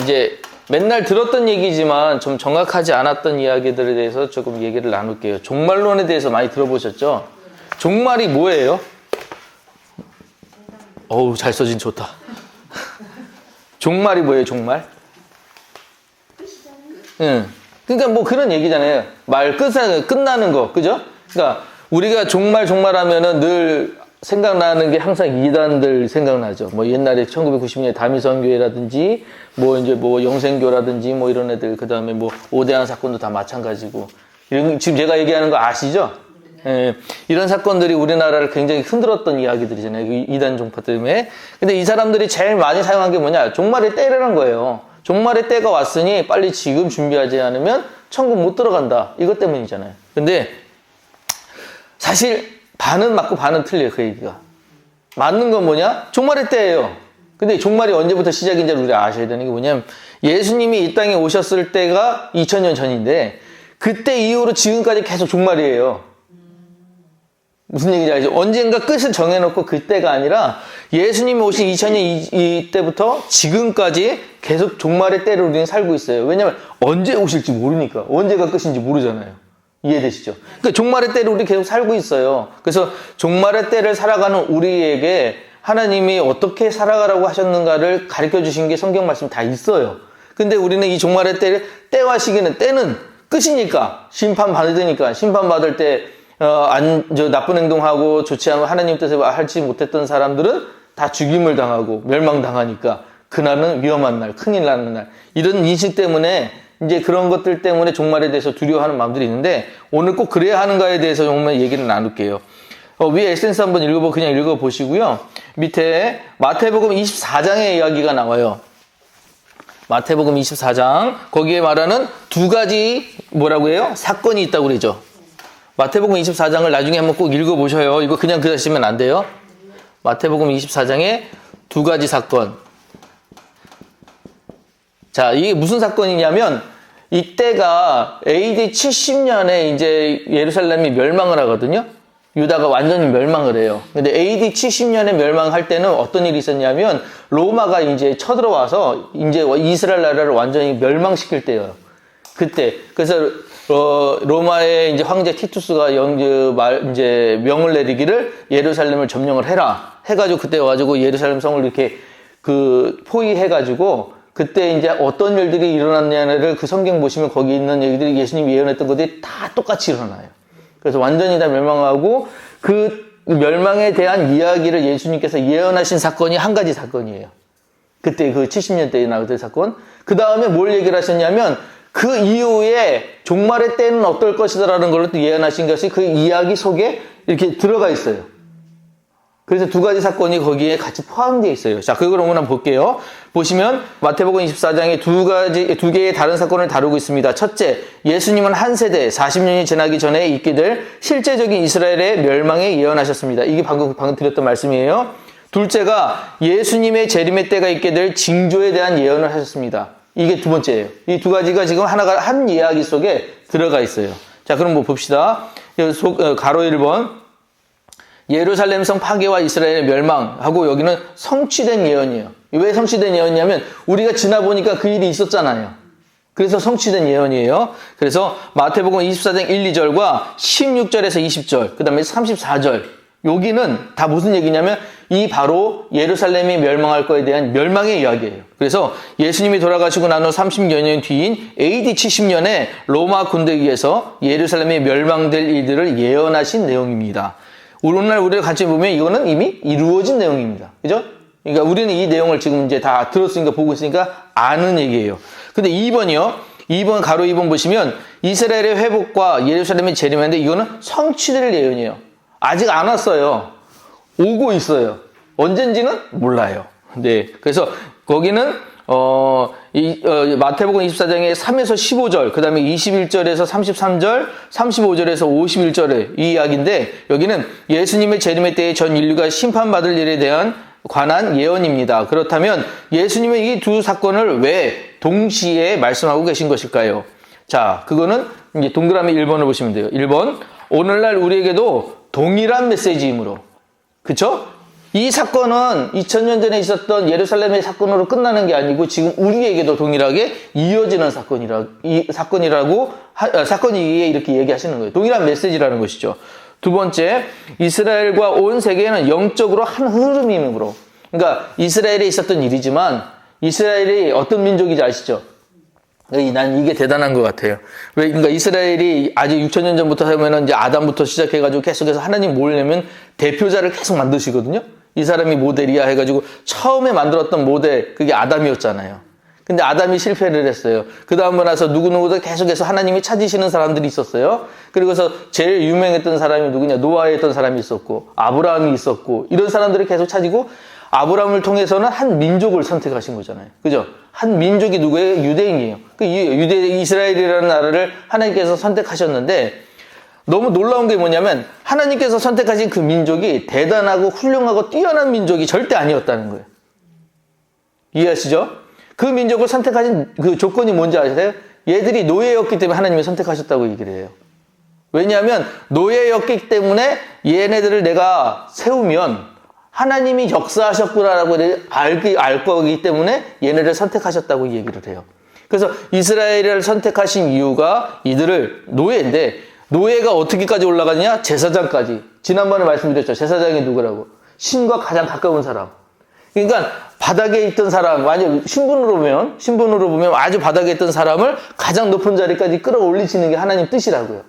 이제 맨날 들었던 얘기지만 좀 정확하지 않았던 이야기들에 대해서 조금 얘기를 나눌게요. 종말론에 대해서 많이 들어보셨죠? 종말이 뭐예요? 어우, 잘 써진 좋다. 종말이 뭐예요, 종말? 응. 그러니까 뭐 그런 얘기잖아요. 말 끝나는 거, 그죠? 그러니까 우리가 종말 하면은 늘 생각나는 게 항상 이단들 생각나죠. 뭐 옛날에 1990년에 다미성교회라든지 뭐 이제 뭐 영생교라든지 뭐 이런 애들, 그 다음에 뭐 오대한 사건도 다 마찬가지고. 지금 제가 얘기하는 거 아시죠? 예, 이런 사건들이 우리나라를 굉장히 흔들었던 이야기들이잖아요. 이단 종파 때문에. 근데 이 사람들이 제일 많이 사용한 게 뭐냐? 종말의 때라는 거예요. 종말의 때가 왔으니 빨리 지금 준비하지 않으면 천국 못 들어간다. 이것 때문이잖아요. 근데 사실 반은 맞고 반은 틀려요. 그 얘기가. 맞는 건 뭐냐? 종말의 때예요. 근데 종말이 언제부터 시작인지를 우리가 아셔야 되는 게 뭐냐면 예수님이 이 땅에 오셨을 때가 2000년 전인데 그때 이후로 지금까지 계속 종말이에요. 무슨 얘기인지 알죠? 언젠가 끝을 정해놓고 그때가 아니라 예수님이 오신 2000년 이때부터 지금까지 계속 종말의 때를 우리는 살고 있어요. 왜냐하면 언제 오실지 모르니까. 언제가 끝인지 모르잖아요. 이해되시죠? 그러니까 종말의 때를 우리 계속 살고 있어요. 그래서 종말의 때를 살아가는 우리에게 하나님이 어떻게 살아가라고 하셨는가를 가르쳐 주신 게 성경 말씀 다 있어요. 근데 우리는 이 종말의 때를 때와 시기는 때는 끝이니까 심판받으니까 심판받을 때 나쁜 행동하고 좋지 않고 하나님 뜻에 할지 못했던 사람들은 다 죽임을 당하고 멸망당하니까 그날은 위험한 날, 큰일 나는 날. 이런 인식 때문에 이제 그런 것들 때문에 종말에 대해서 두려워하는 마음들이 있는데 오늘 꼭 그래야 하는가에 대해서 정말 얘기를 나눌게요. 위에 에센스 한번 그냥 읽어보시고요. 밑에 마태복음 24장의 이야기가 나와요. 마태복음 24장. 거기에 말하는 두 가지 뭐라고 해요? 사건이 있다고 그러죠. 마태복음 24장을 나중에 한번 꼭 읽어보셔요. 이거 그냥 그러시면 안 돼요. 마태복음 24장에 두 가지 사건. 자, 이게 무슨 사건이냐면 이때가 AD 70년에 이제 예루살렘이 멸망을 하거든요. 유다가 완전히 멸망을 해요. 근데 AD 70년에 멸망할 때는 어떤 일이 있었냐면 로마가 이제 쳐들어와서 이제 이스라엘 나라를 완전히 멸망시킬 때예요. 그때. 그래서 로마의 이제 황제 티투스가 이제 명을 내리기를 예루살렘을 점령을 해라. 해가지고 그때 와가지고 예루살렘 성을 이렇게 포위해가지고 그때 이제 어떤 일들이 일어났냐를 그 성경 보시면 거기 있는 얘기들이 예수님이 예언했던 것들이 다 똑같이 일어나요. 그래서 완전히 다 멸망하고 그 멸망에 대한 이야기를 예수님께서 예언하신 사건이 한 가지 사건이에요. 그때 그 70년대에 나왔던 사건. 그 다음에 뭘 얘기를 하셨냐면 그 이후에 종말의 때는 어떨 것이다라는 걸 또 예언하신 것이 그 이야기 속에 이렇게 들어가 있어요. 그래서 두 가지 사건이 거기에 같이 포함되어 있어요. 자, 그걸 한번 볼게요. 보시면 마태복음 24장에 두 개의 다른 사건을 다루고 있습니다. 첫째, 예수님은 한 세대 40년이 지나기 전에 있게 될 실제적인 이스라엘의 멸망에 예언하셨습니다. 이게 방금 드렸던 말씀이에요. 둘째가 예수님의 재림의 때가 있게 될 징조에 대한 예언을 하셨습니다. 이게 두 번째예요. 이 두 가지가 지금 하나가 한 이야기 속에 들어가 있어요. 자, 그럼 뭐 봅시다. 가로 1번. 예루살렘 성 파괴와 이스라엘의 멸망하고 여기는 성취된 예언이에요. 왜 성취된 예언이냐면 우리가 지나보니까 그 일이 있었잖아요. 그래서 성취된 예언이에요. 그래서 마태복음 24장 1, 2절과 16절에서 20절, 그 다음에 34절 여기는 다 무슨 얘기냐면 이 바로 예루살렘이 멸망할 거에 대한 멸망의 이야기예요. 그래서 예수님이 돌아가시고 난 후 30여 년 뒤인 AD 70년에 로마 군대에 의해서 예루살렘이 멸망될 일들을 예언하신 내용입니다. 오늘날 우리가 같이 보면 이거는 이미 이루어진 내용입니다. 그죠? 그러니까 우리는 이 내용을 지금 이제 다 들었으니까 보고 있으니까 아는 얘기예요. 근데 2번이요. 2번 가로 2번 보시면 이스라엘의 회복과 예루살렘의 재림인데 이거는 성취될 예언이에요. 아직 안 왔어요. 오고 있어요. 언젠지는 몰라요. 네. 그래서 거기는 마태복음 24장의 3에서 15절, 그 다음에 21절에서 33절, 35절에서 51절의 이 이야기인데, 여기는 예수님의 재림의 때에 전 인류가 심판받을 일에 대한 관한 예언입니다. 그렇다면 예수님은 이 두 사건을 왜 동시에 말씀하고 계신 것일까요? 자, 그거는 이제 동그라미 1번을 보시면 돼요. 1번, 오늘날 우리에게도 동일한 메시지이므로. 그쵸? 이 사건은 2000년 전에 있었던 예루살렘의 사건으로 끝나는 게 아니고 지금 우리에게도 동일하게 이어지는 사건이기에 이렇게 얘기하시는 거예요. 동일한 메시지라는 것이죠. 두 번째, 이스라엘과 온 세계는 영적으로 한 흐름이므로. 그러니까 이스라엘에 있었던 일이지만 이스라엘이 어떤 민족인지 아시죠? 난 이게 대단한 것 같아요. 그러니까 이스라엘이 아직 6,000년 전부터 하면은 이제 아담부터 시작해가지고 계속해서 하나님 모으려면 대표자를 계속 만드시거든요. 이 사람이 모델이야 해가지고 처음에 만들었던 모델, 그게 아담이었잖아요. 근데 아담이 실패를 했어요. 그 다음에 나서 누구누구도 계속해서 하나님이 찾으시는 사람들이 있었어요. 그리고서 제일 유명했던 사람이 누구냐? 노아였던 사람이 있었고, 아브라함이 있었고, 이런 사람들을 계속 찾고, 아브라함을 통해서는 한 민족을 선택하신 거잖아요. 그죠? 한 민족이 누구예요? 유대인이에요. 이스라엘이라는 나라를 하나님께서 선택하셨는데, 너무 놀라운 게 뭐냐면, 하나님께서 선택하신 그 민족이 대단하고 훌륭하고 뛰어난 민족이 절대 아니었다는 거예요. 이해하시죠? 그 민족을 선택하신 그 조건이 뭔지 아세요? 얘들이 노예였기 때문에 하나님이 선택하셨다고 얘기를 해요. 왜냐하면 노예였기 때문에 얘네들을 내가 세우면 하나님이 역사하셨구나라고 알 거기 때문에 얘네를 선택하셨다고 얘기를 해요. 그래서 이스라엘을 선택하신 이유가 이들을 노예인데, 노예가 어떻게까지 올라가느냐? 제사장까지. 지난번에 말씀드렸죠. 제사장이 누구라고? 신과 가장 가까운 사람. 그러니까 바닥에 있던 사람, 만약 신분으로 보면 아주 바닥에 있던 사람을 가장 높은 자리까지 끌어올리시는 게 하나님 뜻이라고요.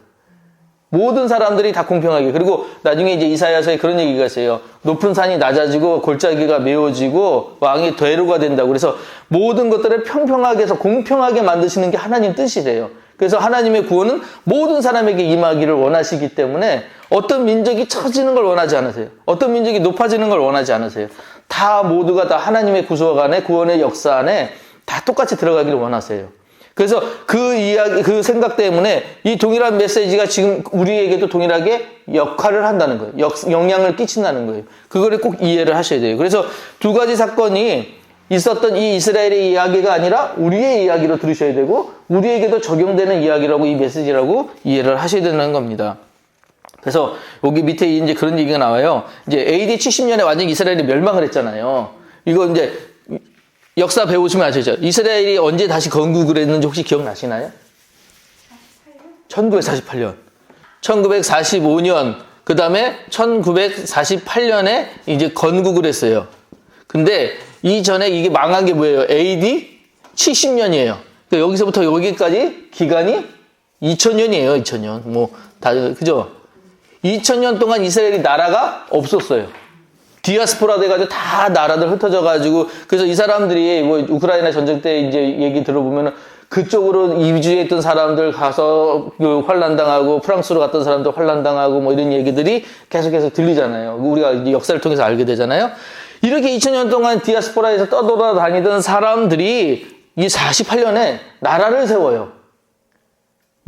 모든 사람들이 다 공평하게. 그리고 나중에 이제 이사야서에 그런 얘기가 있어요. 높은 산이 낮아지고 골짜기가 메워지고 왕이 대로가 된다고. 그래서 모든 것들을 평평하게 해서 공평하게 만드시는 게 하나님 뜻이래요. 그래서 하나님의 구원은 모든 사람에게 임하기를 원하시기 때문에 어떤 민족이 처지는 걸 원하지 않으세요. 어떤 민족이 높아지는 걸 원하지 않으세요. 다 모두가 다 하나님의 구속 안에, 구원의 역사 안에 다 똑같이 들어가기를 원하세요. 그래서 그 이야기, 그 생각 때문에 이 동일한 메시지가 지금 우리에게도 동일하게 역할을 한다는 거예요. 영향을 끼친다는 거예요. 그거를 꼭 이해를 하셔야 돼요. 그래서 두 가지 사건이 있었던 이 이스라엘의 이야기가 아니라 우리의 이야기로 들으셔야 되고, 우리에게도 적용되는 이야기라고, 이 메시지라고 이해를 하셔야 되는 겁니다. 그래서 여기 밑에 이제 그런 얘기가 나와요. 이제 AD 70년에 완전히 이스라엘이 멸망을 했잖아요. 이거 이제 역사 배우시면 아시죠? 이스라엘이 언제 다시 건국을 했는지 혹시 기억나시나요? 1948년. 1945년, 그 다음에 1948년에 이제 건국을 했어요. 근데 이전에 이게 망한 게 뭐예요? AD 70년이에요. 그러니까 여기서부터 여기까지 기간이 2000년이에요, 2000년. 그죠? 2000년 동안 이스라엘이 나라가 없었어요. 디아스포라 돼가지고 다 나라들 흩어져가지고, 그래서 이 사람들이 우크라이나 전쟁 때 이제 얘기 들어보면은 그쪽으로 이주했던 사람들 가서 환란당하고, 프랑스로 갔던 사람들 환란당하고 이런 얘기들이 계속해서 들리잖아요. 우리가 이제 역사를 통해서 알게 되잖아요. 이렇게 2000년 동안 디아스포라에서 떠돌아다니던 사람들이 이 48년에 나라를 세워요.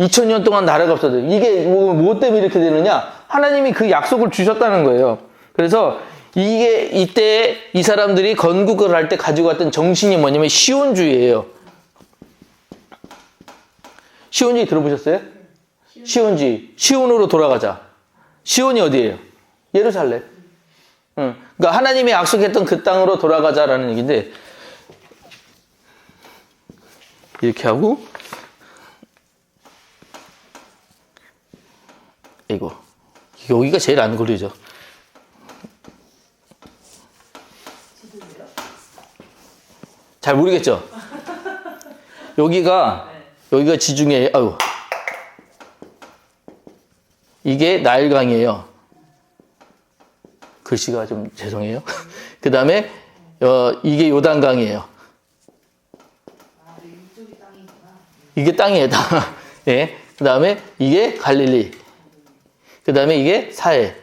2000년 동안 나라가 없어요. 이게 뭐 때문에 이렇게 되느냐? 하나님이 그 약속을 주셨다는 거예요. 그래서 이때 이 사람들이 건국을 할 때 가지고 왔던 정신이 뭐냐면 시온주의예요. 시온주의 들어보셨어요? 시온주의. 시온으로 돌아가자. 시온이 어디예요? 예루살렘. 그러니까 하나님이 약속했던 그 땅으로 돌아가자라는 얘기인데, 이렇게 하고, 이거 여기가 제일 안 걸리죠. 잘 모르겠죠? 여기가 지중해. 아유, 이게 나일강이에요. 글씨가 좀 죄송해요. 그 다음에 이게 요단강이에요. 이게 땅이에요, 땅. 예. 그 다음에 이게 갈릴리. 그 다음에 이게 사해.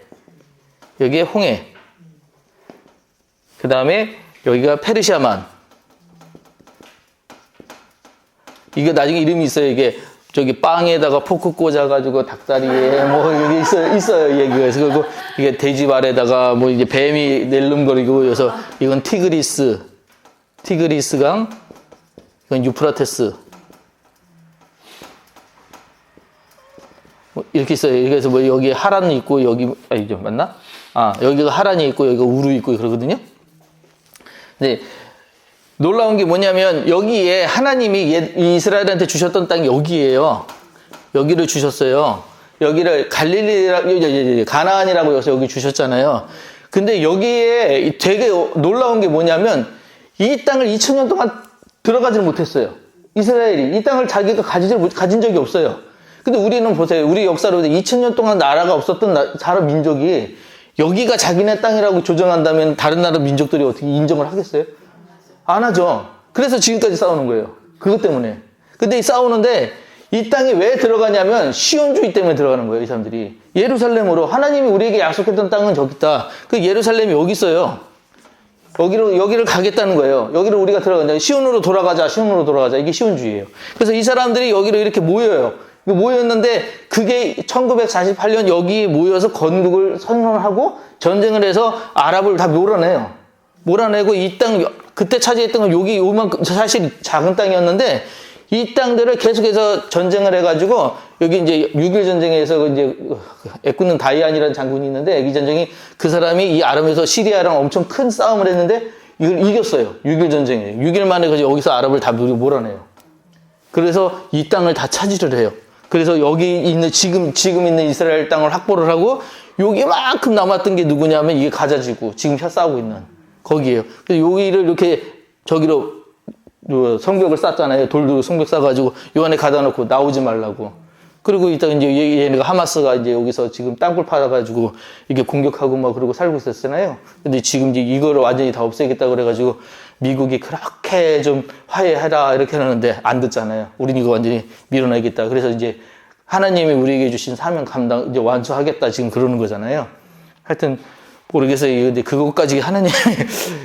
여기에 홍해. 그 다음에 여기가 페르시아만. 이게 나중에 이름이 있어요. 이게 저기 빵에다가 포크 꽂아가지고 닭다리에 여기 있어요. 얘기가. 그리고 이게 돼지발에다가 이제 뱀이 낼름거리고, 그래서 이건 티그리스강, 이건 유프라테스. 이렇게 있어요. 그래서 여기 하란 있고, 여기, 아니죠, 맞나? 여기가 하란이 있고 여기가 우루 있고 그러거든요. 네. 놀라운 게 뭐냐면 여기에 하나님이 이스라엘한테 주셨던 땅이 여기예요. 여기를 주셨어요. 여기를 가나안이라고 여기 주셨잖아요. 근데 여기에 되게 놀라운 게 뭐냐면 이 땅을 2000년 동안 들어가지를 못했어요. 이스라엘이 이 땅을 자기가 가진 적이 없어요. 근데 우리는 보세요. 우리 역사로 2000년 동안 나라가 없었던 다른 민족이 여기가 자기네 땅이라고 조정한다면 다른 나라 민족들이 어떻게 인정을 하겠어요? 안 하죠. 그래서 지금까지 싸우는 거예요. 그것 때문에. 근데 싸우는데 이 땅에 왜 들어가냐면 시온주의 때문에 들어가는 거예요. 이 사람들이. 예루살렘으로 하나님이 우리에게 약속했던 땅은 저기 있다. 그 예루살렘이 여기 있어요. 여기를 가겠다는 거예요. 여기를 우리가 들어간다. 시온으로 돌아가자. 이게 시온주의예요. 그래서 이 사람들이 여기로 이렇게 모여요. 모였는데 그게 1948년 여기에 모여서 건국을 선언하고 전쟁을 해서 아랍을 다 몰아내고 이 땅 그때 차지했던 건 여기 요만큼 사실 작은 땅이었는데 이 땅들을 계속해서 전쟁을 해가지고 여기 이제 6.1 전쟁에서 이제 애꾸는 다이안이라는 장군이 있는데 이 전쟁이 그 사람이 이 아랍에서 시리아랑 엄청 큰 싸움을 했는데 이걸 이겼어요. 6.1 전쟁에 6일 만에 여기서 아랍을 다 몰아내요. 그래서 이 땅을 다 차지를 해요. 그래서 여기 있는 지금 있는 이스라엘 땅을 확보를 하고 여기만큼 남았던 게 누구냐면 이게 가자지구 지금 싸우고 있는 거기에요. 그래서 여기를 이렇게 저기로 성벽을 쌓잖아요. 돌도 성벽 쌓아가지고 요 안에 가다 놓고 나오지 말라고. 그리고 이따 이제 얘네가 하마스가 이제 여기서 지금 땅굴 파가지고 이게 공격하고 막 그러고 살고 있었잖아요. 근데 지금 이제 이거를 완전히 다 없애겠다 그래가지고 미국이 그렇게 좀 화해해라 이렇게 하는데 안 듣잖아요. 우린 이거 완전히 밀어내겠다. 그래서 이제 하나님이 우리에게 주신 사명 감당 이제 완수하겠다 지금 그러는 거잖아요. 하여튼 모르겠어요. 근데 그것까지 하나님이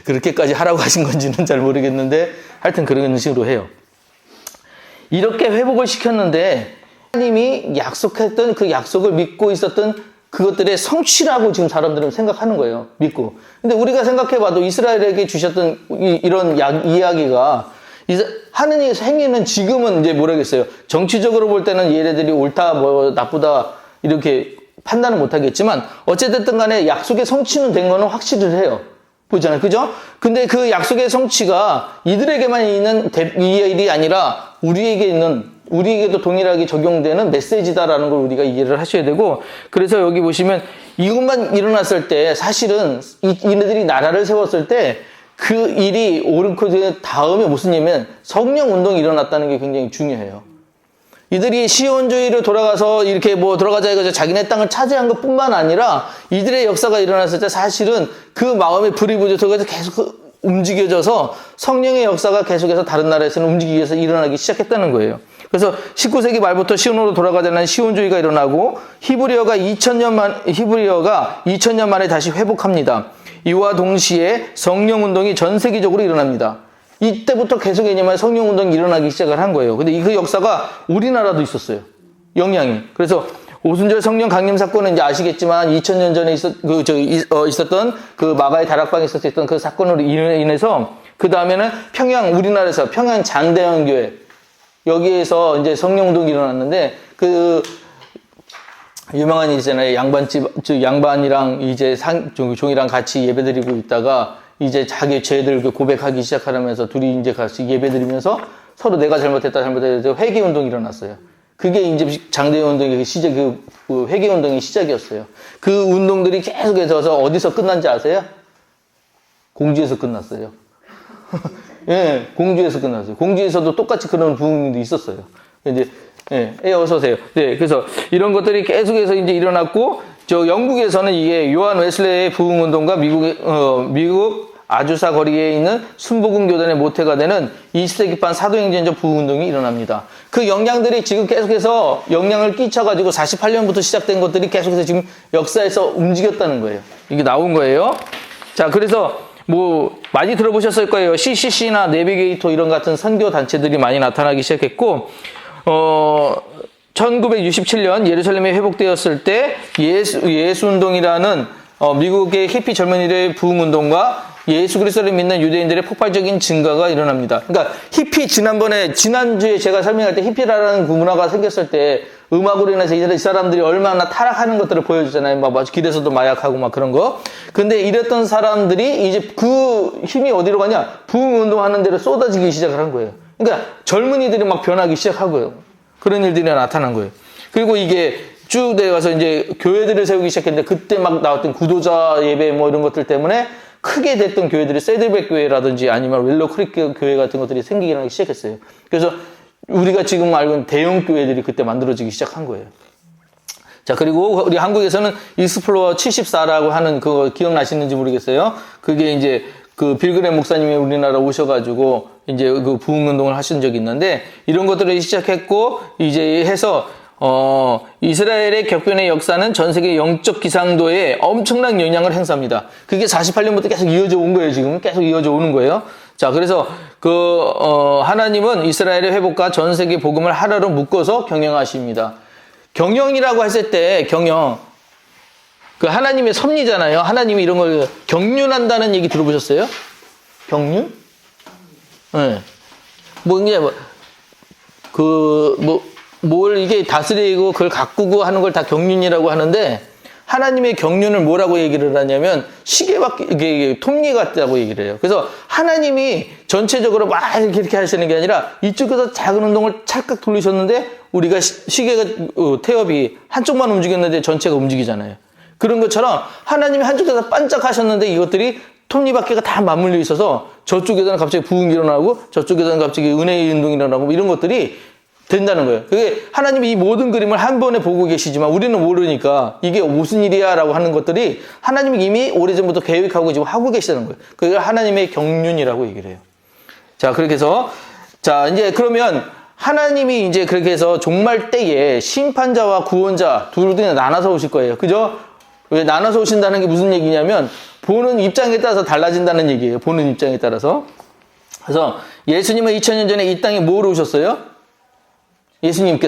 그렇게까지 하라고 하신 건지는 잘 모르겠는데 하여튼 그런 식으로 해요. 이렇게 회복을 시켰는데 하나님이 약속했던 그 약속을 믿고 있었던 그것들의 성취라고 지금 사람들은 생각하는 거예요. 믿고. 근데 우리가 생각해봐도 이스라엘에게 주셨던 이런 이야기가 하느님의 행위는 지금은 이제 모르겠어요. 정치적으로 볼 때는 얘네들이 옳다, 뭐 나쁘다 이렇게 판단은 못하겠지만 어쨌든 간에 약속의 성취는 된 거는 확실을 해요. 보잖아요. 그죠? 근데 그 약속의 성취가 이들에게만 있는 이 일이 아니라 우리에게도 동일하게 적용되는 메시지다라는 걸 우리가 이해를 하셔야 되고, 그래서 여기 보시면 이것만 일어났을 때 사실은 이들이 나라를 세웠을 때 그 일이 옳고 다음에 무슨 일이면 성령 운동이 일어났다는 게 굉장히 중요해요. 이들이 시온주의로 돌아가서 이렇게 뭐 들어가자 해가지고 자기네 땅을 차지한 것 뿐만 아니라 이들의 역사가 일어났을 때 사실은 그 마음에 불이 붙어서 계속 움직여져서 성령의 역사가 계속해서 다른 나라에서는 움직이기 위해서 일어나기 시작했다는 거예요. 그래서 19세기 말부터 시온으로 돌아가자는 시온주의가 일어나고 히브리어가 2000년 만에 다시 회복합니다. 이와 동시에 성령운동이 전 세계적으로 일어납니다. 이때부터 계속 왜냐면 성령운동이 일어나기 시작을 한 거예요. 근데 그 역사가 우리나라도 있었어요. 영향이. 그래서 오순절 성령 강림 사건은 이제 아시겠지만 2000년 전에 있었던 그 마가의 다락방에 있었던 그 사건으로 인해서 그 다음에는 우리나라에서 평양 장대현 교회 여기에서 이제 성령운동이 일어났는데 그 유명한 일이잖아요. 양반이랑 이제 종이랑 같이 예배드리고 있다가 이제 자기 죄들 고백하기 시작하면서 둘이 이제 같이 예배드리면서 서로 내가 잘못했다 회개 운동이 일어났어요. 그게 이제 장대현 운동의 그 회개 운동의 시작이었어요. 그 운동들이 계속해서 어디서 끝난지 아세요? 공주에서 끝났어요. 예, 공주에서 끝났어요. 공주에서도 똑같이 그런 부흥도 있었어요. 이제 어서 오세요. 네, 그래서 이런 것들이 계속해서 이제 일어났고, 영국에서는 이게 요한 웨슬레의 부흥 운동과 미국 아주사 거리에 있는 순복음 교단의 모태가 되는 20세기판 사도행전적 부흥 운동이 일어납니다. 그 영향들이 지금 계속해서 영향을 끼쳐가지고 48년부터 시작된 것들이 계속해서 지금 역사에서 움직였다는 거예요. 이게 나온 거예요. 자, 그래서 뭐 많이 들어보셨을 거예요. CCC나 내비게이터 이런 같은 선교 단체들이 많이 나타나기 시작했고, 1967년 예루살렘에 회복되었을 때 예수운동이라는 미국의 히피 젊은이들의 부흥운동과 예수 그리스도를 믿는 유대인들의 폭발적인 증가가 일어납니다. 그러니까 히피 지난주에 제가 설명할 때 히피라는 그 문화가 생겼을 때 음악으로 인해서 이 사람들이 얼마나 타락하는 것들을 보여주잖아요. 막 길에서도 마약하고 막 그런 거. 근데 이랬던 사람들이 이제 그 힘이 어디로 가냐? 부흥운동 하는 데로 쏟아지기 시작을 한 거예요. 그러니까 젊은이들이 막 변하기 시작하고요. 그런 일들이 나타난 거예요. 그리고 이게 쭉 내려가서 이제 교회들을 세우기 시작했는데 그때 막 나왔던 구도자 예배 뭐 이런 것들 때문에 크게 됐던 교회들이 새들백 교회라든지 아니면 웰로 크릭 교회 같은 것들이 생기기 시작했어요. 그래서 우리가 지금 알고 있는 대형 교회들이 그때 만들어지기 시작한 거예요. 자, 그리고 우리 한국에서는 익스플로어 74라고 하는 그거 기억나시는지 모르겠어요. 그게 이제 그 빌그램 목사님이 우리나라 오셔가지고 이제 그 부흥운동을 하신 적이 있는데 이런 것들을 시작했고 이제 해서 이스라엘의 격변의 역사는 전 세계 영적 기상도에 엄청난 영향을 행사합니다. 그게 48년부터 계속 이어져 온 거예요, 지금. 계속 이어져 오는 거예요. 자, 그래서 하나님은 이스라엘의 회복과 전 세계 복음을 하나로 묶어서 경영하십니다. 경영이라고 했을 때, 그 하나님의 섭리잖아요. 하나님이 이런 걸 경륜한다는 얘기 들어보셨어요? 경륜? 네. 뭘 이게 다스리고 그걸 가꾸고 하는 걸 다 경륜이라고 하는데 하나님의 경륜을 뭐라고 얘기를 하냐면 시계밖에 이게 톱니 같다고 얘기를 해요. 그래서 하나님이 전체적으로 막 이렇게 하시는 게 아니라 이쪽에서 작은 운동을 찰칵 돌리셨는데 우리가 시계가 태엽이 한쪽만 움직였는데 전체가 움직이잖아요. 그런 것처럼 하나님이 한쪽에서 반짝하셨는데 이것들이 톱니바퀴가 다 맞물려 있어서 저쪽에서는 갑자기 부흥이 일어나고 저쪽에서는 갑자기 은혜의 운동이 일어나고 이런 것들이 된다는 거예요. 그게 하나님이 이 모든 그림을 한 번에 보고 계시지만 우리는 모르니까 이게 무슨 일이야 라고 하는 것들이 하나님이 이미 오래전부터 계획하고 지금 하고 계시다는 거예요. 그게 하나님의 경륜이라고 얘기를 해요. 자, 그렇게 해서 자, 이제 그러면 하나님이 이제 그렇게 해서 종말 때에 심판자와 구원자 둘 중에 나눠서 오실 거예요. 그죠? 왜 나눠서 오신다는 게 무슨 얘기냐면 보는 입장에 따라서 달라진다는 얘기예요. 보는 입장에 따라서. 그래서 예수님은 2000년 전에 이 땅에 뭐로 오셨어요? 예수님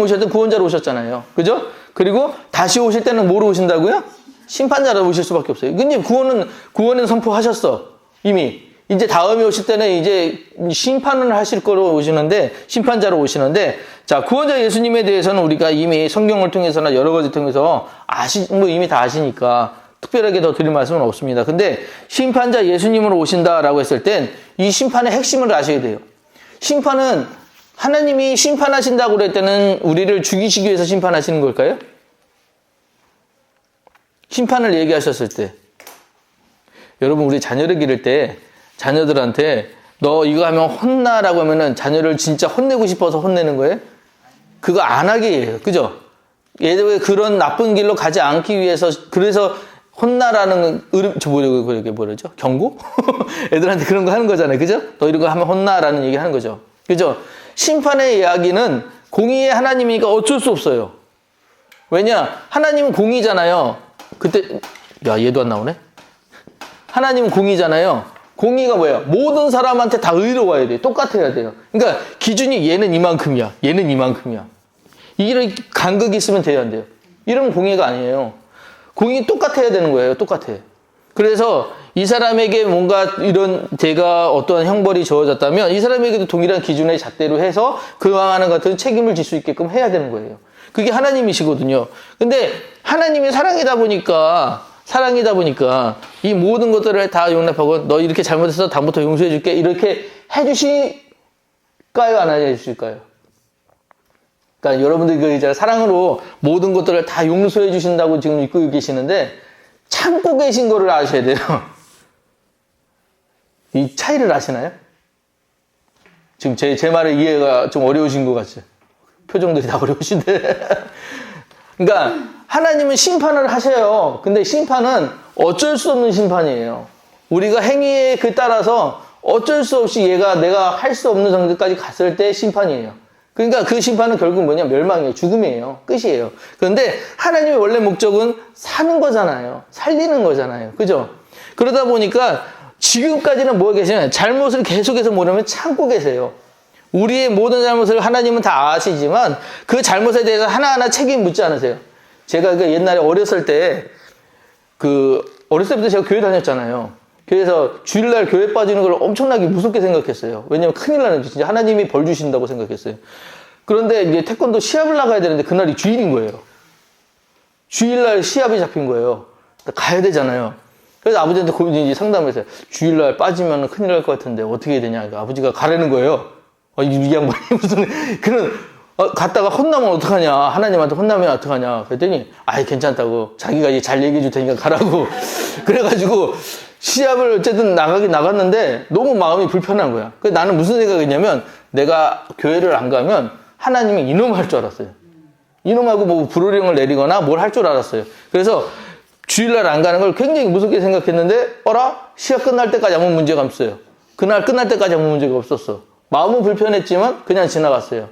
오셨던 구원자로 오셨잖아요. 그죠? 그리고 다시 오실 때는 뭐로 오신다고요? 심판자로 오실 수밖에 없어요. 근데 구원은 선포하셨어. 이미. 이제 다음에 오실 때는 이제 심판을 하실 거로 오시는데, 심판자로 오시는데, 자, 구원자 예수님에 대해서는 우리가 이미 성경을 통해서나 여러 가지 통해서 이미 다 아시니까 특별하게 더 드릴 말씀은 없습니다. 근데 심판자 예수님으로 오신다라고 했을 땐 이 심판의 핵심을 아셔야 돼요. 심판은 하나님이 심판하신다고 그럴 때는 우리를 죽이시기 위해서 심판하시는 걸까요? 심판을 얘기하셨을 때 여러분 우리 자녀를 기를 때 자녀들한테 너 이거 하면 혼나라고 하면은 자녀를 진짜 혼내고 싶어서 혼내는 거예요? 그거 안 하게 해요. 그죠? 얘들 그런 나쁜 길로 가지 않기 위해서 그래서 혼나라는 뭐라죠? 경고? 애들한테 그런 거 하는 거잖아요. 그죠? 너 이런 거 하면 혼나라는 얘기 하는 거죠. 그죠? 심판의 이야기는 공의의 하나님이니까 어쩔 수 없어요. 왜냐? 하나님은 공의잖아요. 그때 야 얘도 안 나오네. 하나님은 공의잖아요. 공의가 뭐예요? 모든 사람한테 다 의로워야 돼요. 똑같아야 돼요. 그러니까 기준이 얘는 이만큼이야. 얘는 이만큼이야. 이런 간극이 있으면 돼야 안 돼요. 이러면 공의가 아니에요. 공의 똑같아야 되는 거예요. 똑같아. 그래서 이 사람에게 뭔가 이런 제가 어떠한 형벌이 주어졌다면 이 사람에게도 동일한 기준의 잣대로 해서 그와 같은 책임을 질 수 있게끔 해야 되는 거예요. 그게 하나님이시거든요. 근데 하나님이 사랑이다 보니까 이 모든 것들을 다 용납하고 너 이렇게 잘못해서 다음부터 용서해 줄게 이렇게 해주실까요? 안 해주실까요? 그러니까 여러분들 그 이제 사랑으로 모든 것들을 다 용서해 주신다고 지금 믿고 계시는데 참고 계신 거를 아셔야 돼요. 이 차이를 아시나요? 지금 제 말의 이해가 좀 어려우신 것 같죠? 표정들이 다 어려우신데. 그러니까 하나님은 심판을 하셔요. 근데 심판은 어쩔 수 없는 심판이에요. 우리가 행위에 따라서 어쩔 수 없이 내가 할 수 없는 정도까지 갔을 때 심판이에요. 그러니까 그 심판은 결국 뭐냐? 멸망이에요. 죽음이에요. 끝이에요. 그런데 하나님의 원래 목적은 사는 거잖아요. 살리는 거잖아요. 그죠? 그러다 보니까 지금까지는 뭐 계시냐면 잘못을 계속해서 뭐냐면 참고 계세요. 우리의 모든 잘못을 하나님은 다 아시지만 그 잘못에 대해서 하나하나 책임 묻지 않으세요. 제가 옛날에 어렸을 때부터 제가 교회 다녔잖아요. 그래서 주일날 교회 빠지는 걸 엄청나게 무섭게 생각했어요. 왜냐면 큰일 나는, 진짜 하나님이 벌 주신다고 생각했어요. 그런데 이제 태권도 시합을 나가야 되는데 그날이 주일인 거예요. 주일날 시합이 잡힌 거예요. 가야 되잖아요. 그래서 아버지한테 이제 상담했어요. 주일날 빠지면 큰일 날 것 같은데 어떻게 해야 되냐. 그러니까 아버지가 가라는 거예요. 이 양반이 무슨, 갔다가 혼나면 어떡하냐. 하나님한테 혼나면 어떡하냐. 그랬더니, 아이, 괜찮다고. 자기가 이제 잘 얘기해 줄 테니까 가라고. 그래가지고, 시합을 어쨌든 나갔는데, 너무 마음이 불편한 거야. 그래서 나는 무슨 생각했냐면, 내가 교회를 안 가면, 하나님이 이놈 할 줄 알았어요. 이놈하고 뭐 불호령을 내리거나 뭘 할 줄 알았어요. 그래서, 주일날 안 가는 걸 굉장히 무섭게 생각했는데, 시합 끝날 때까지 아무 문제가 없어요. 그날 끝날 때까지 아무 문제가 없었어. 마음은 불편했지만, 그냥 지나갔어요.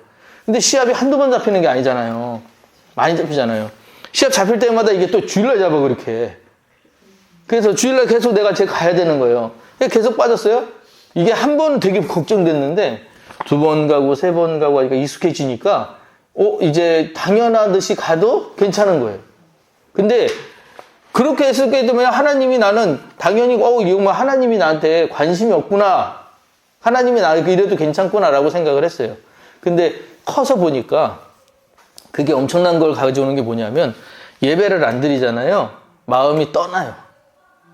근데 시합이 한두 번 잡히는 게 아니잖아요. 많이 잡히잖아요. 시합 잡힐 때마다 이게 또 주일날 잡아, 그렇게. 그래서 주일날 계속 내가 가야 되는 거예요. 계속 빠졌어요. 이게 한 번은 되게 걱정됐는데, 2번 가고, 3번 가고 하니까 익숙해지니까, 이제 당연하듯이 가도 괜찮은 거예요. 근데, 그렇게 했을 때 되면 하나님이 나는 당연히, 이거 뭐 하나님이 나한테 관심이 없구나. 하나님이 나한테 이래도 괜찮구나라고 생각을 했어요. 근데 커서 보니까 그게 엄청난 걸 가져오는 게 뭐냐면 예배를 안 드리잖아요. 마음이 떠나요.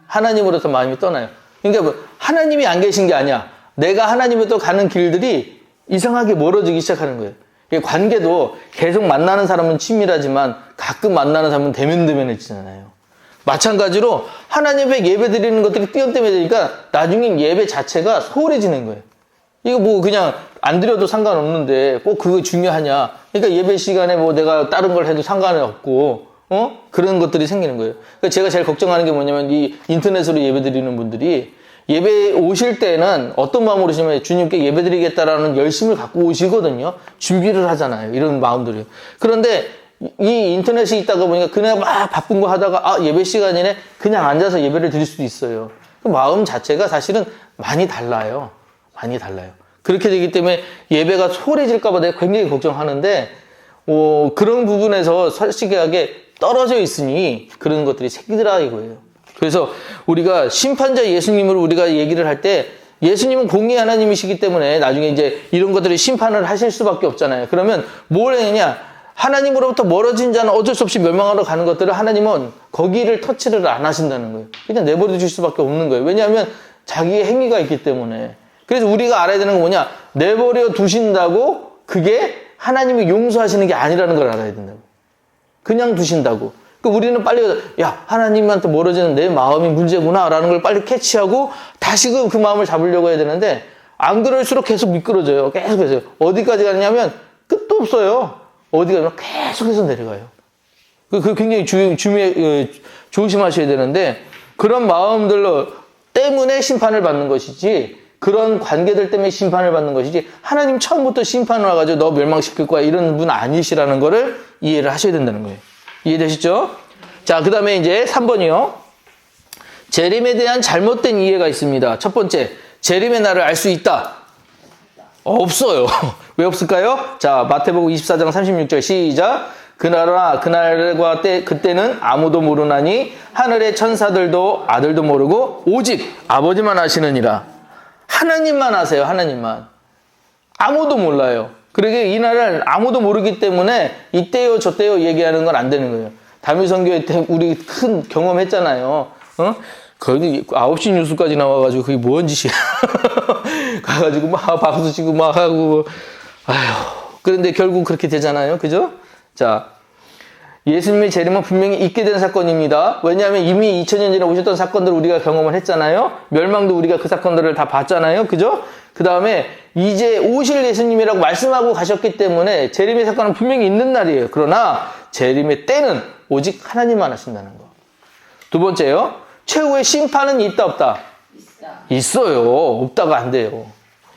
하나님으로서 마음이 떠나요. 그러니까 뭐 하나님이 안 계신 게 아니야. 내가 하나님으로 가는 길들이 이상하게 멀어지기 시작하는 거예요. 관계도 계속 만나는 사람은 친밀하지만 가끔 만나는 사람은 대면대면해지잖아요. 마찬가지로 하나님 앞에 예배 드리는 것들이 띄엄띄엄해지니까 나중엔 예배 자체가 소홀해지는 거예요. 이거 뭐 그냥 안 드려도 상관없는데 꼭 그거 중요하냐. 그러니까 예배 시간에 뭐 내가 다른 걸 해도 상관이 없고, 그런 것들이 생기는 거예요. 그러니까 제가 제일 걱정하는 게 뭐냐면 이 인터넷으로 예배 드리는 분들이 예배 오실 때는 어떤 마음으로 오시면 주님께 예배 드리겠다라는 열심을 갖고 오시거든요. 준비를 하잖아요. 이런 마음들이. 그런데 이 인터넷이 있다가 보니까 그냥 막 바쁜 거 하다가 예배 시간이네 그냥 앉아서 예배를 드릴 수도 있어요. 그 마음 자체가 사실은 많이 달라요. 많이 달라요. 그렇게 되기 때문에 예배가 소홀해질까 봐 내가 굉장히 걱정하는데 그런 부분에서 솔직하게 떨어져 있으니 그런 것들이 생기더라 이거예요. 그래서 우리가 심판자 예수님을 우리가 얘기를 할 때 예수님은 공의 하나님이시기 때문에 나중에 이제 이런 것들을 심판을 하실 수밖에 없잖아요. 그러면 뭘 했느냐? 하나님으로부터 멀어진 자는 어쩔 수 없이 멸망하러 가는 것들을 하나님은 거기를 터치를 안 하신다는 거예요. 그냥 내버려 두실 수밖에 없는 거예요. 왜냐하면 자기의 행위가 있기 때문에. 그래서 우리가 알아야 되는 건 뭐냐? 내버려 두신다고 그게 하나님이 용서하시는 게 아니라는 걸 알아야 된다고. 그냥 두신다고. 그러니까 우리는 빨리 하나님한테 멀어지는 내 마음이 문제구나 라는 걸 빨리 캐치하고 다시금 그 마음을 잡으려고 해야 되는데 안 그럴수록 계속 미끄러져요. 계속해서. 어디까지 가냐면 끝도 없어요. 어디 가면 계속해서 내려가요. 그 굉장히 조심하셔야 되는데 그런 마음들로 때문에 심판을 받는 것이지 그런 관계들 때문에 심판을 받는 것이지 하나님 처음부터 심판을 와가지고 너 멸망시킬 거야 이런 분 아니시라는 거를 이해를 하셔야 된다는 거예요. 이해되시죠? 자, 그 다음에 이제 3번이요. 재림에 대한 잘못된 이해가 있습니다. 첫 번째, 재림의 날을 알 수 있다. 없어요. 왜 없을까요? 자, 마태복음 24장 36절 시작. 그날과 그때는 아무도 모르나니 하늘의 천사들도 아들도 모르고 오직 아버지만 아시느니라. 하나님만 아세요. 하나님만. 아무도 몰라요. 그러게 이 날은 아무도 모르기 때문에 이때요 저때요 얘기하는 건 안 되는 거예요. 다미선교회 때 우리 큰 경험했잖아요. 거기 9시 뉴스까지 나와가지고 그게 뭔 짓이야. 가가지고 막 박수 치고 막 하고 그런데 결국 그렇게 되잖아요. 그죠? 자, 예수님의 재림은 분명히 있게 된 사건입니다. 왜냐하면 이미 2000년 전에 오셨던 사건들을 우리가 경험을 했잖아요. 멸망도 우리가 그 사건들을 다 봤잖아요. 그죠? 그 다음에 이제 오실 예수님이라고 말씀하고 가셨기 때문에 재림의 사건은 분명히 있는 날이에요. 그러나 재림의 때는 오직 하나님만 하신다는 거. 두 번째요. 최후의 심판은 있다 없다? 있어요. 없다가 안 돼요.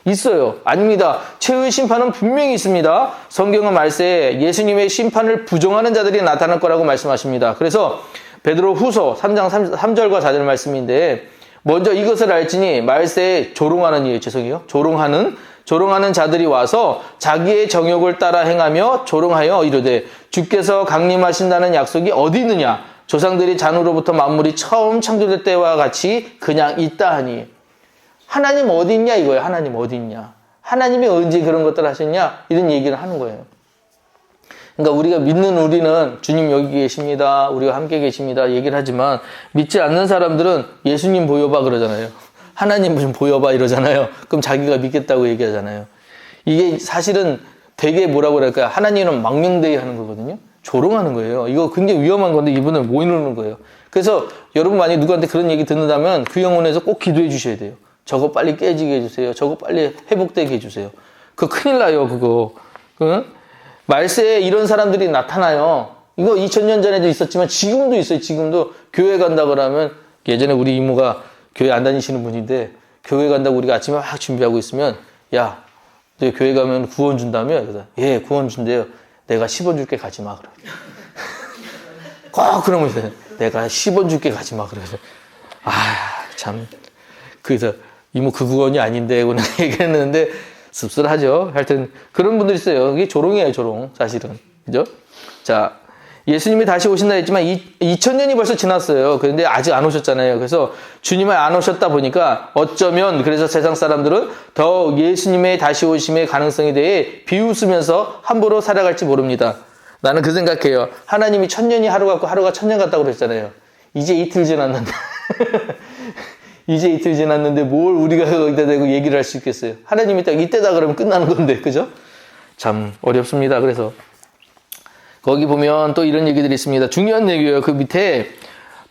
있어요. 아닙니다. 최후의 심판은 분명히 있습니다. 성경은 말세에 예수님의 심판을 부정하는 자들이 나타날 거라고 말씀하십니다. 그래서 베드로 후서 3장 3절과 4절 말씀인데 먼저 이것을 알지니 말세에 조롱하는 이에요. 죄송해요. 조롱하는 자들이 와서 자기의 정욕을 따라 행하며 조롱하여 이르되 주께서 강림하신다는 약속이 어디 있느냐? 조상들이 잔으로부터 만물이 처음 창조될 때와 같이 그냥 있다 하니. 하나님 어디 있냐 이거예요. 하나님 어디 있냐. 하나님이 언제 그런 것들 하셨냐 이런 얘기를 하는 거예요. 그러니까 우리가 믿는 우리는 주님 여기 계십니다. 우리가 함께 계십니다. 얘기를 하지만 믿지 않는 사람들은 예수님 보여봐 그러잖아요. 하나님 좀 보여봐 이러잖아요. 그럼 자기가 믿겠다고 얘기하잖아요. 이게 사실은 되게 뭐라고 그럴까요? 하나님은 망명되게 하는 거거든요. 조롱하는 거예요. 이거 굉장히 위험한 건데 이분은 뭐 이러는 거예요. 그래서 여러분 만약 누구한테 그런 얘기 듣는다면 그 영혼에서 꼭 기도해 주셔야 돼요. 저거 빨리 깨지게 해주세요. 저거 빨리 회복되게 해주세요. 그거 큰일 나요, 그거. 응? 말세에 이런 사람들이 나타나요. 이거 2000년 전에도 있었지만 지금도 있어요. 지금도 교회 간다 그러면 예전에 우리 이모가 교회 안 다니시는 분인데 교회 간다고 우리가 아침에 막 준비하고 있으면 야, 너 교회 가면 구원 준다며? 그래서 예, 구원 준대요. 내가 10원 줄게 가지 마. 그래. 꼭 그러면서 내가 10원 줄게 가지 마. 그래서 참. 그래서 이모 그 구원이 아닌데 그냥 얘기했는데 씁쓸하죠. 하여튼 그런 분들이 있어요. 이게 조롱이에요, 조롱. 사실은. 그죠? 자, 예수님이 다시 오신다 했지만 2000년이 벌써 지났어요. 그런데 아직 안 오셨잖아요. 그래서 주님이 안 오셨다 보니까 어쩌면 그래서 세상 사람들은 더 예수님의 다시 오심의 가능성에 대해 비웃으면서 함부로 살아갈지 모릅니다. 나는 그 생각해요. 하나님이 1000년이 하루 같고 하루가 1000년 같다고 그랬잖아요. 이제 이틀 지났는데 이제 이틀 지났는데 뭘 우리가 거기다 대고 얘기를 할 수 있겠어요. 하나님이 딱 이때다 그러면 끝나는 건데, 그죠? 참 어렵습니다. 그래서 거기 보면 또 이런 얘기들이 있습니다. 중요한 얘기예요. 그 밑에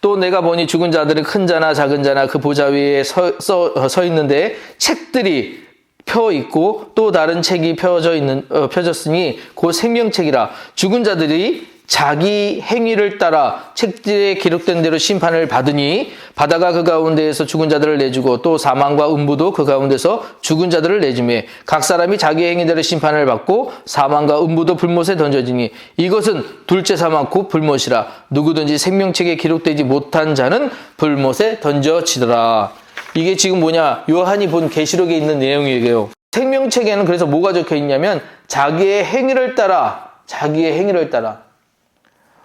또 내가 보니 죽은 자들은 큰 자나 작은 자나 그 보좌 위에 서 있는데 책들이 펴 있고 또 다른 책이 펴졌으니 곧 생명책이라. 죽은 자들이 자기 행위를 따라 책들에 기록된 대로 심판을 받으니 바다가 그 가운데에서 죽은 자들을 내주고 또 사망과 음부도 그 가운데서 죽은 자들을 내주매 각 사람이 자기 행위대로 심판을 받고 사망과 음부도 불못에 던져지니 이것은 둘째 사망 곧 불못이라. 누구든지 생명책에 기록되지 못한 자는 불못에 던져지더라. 이게 지금 뭐냐, 요한이 본 계시록에 있는 내용이에요. 생명책에는 그래서 뭐가 적혀 있냐면 자기의 행위를 따라.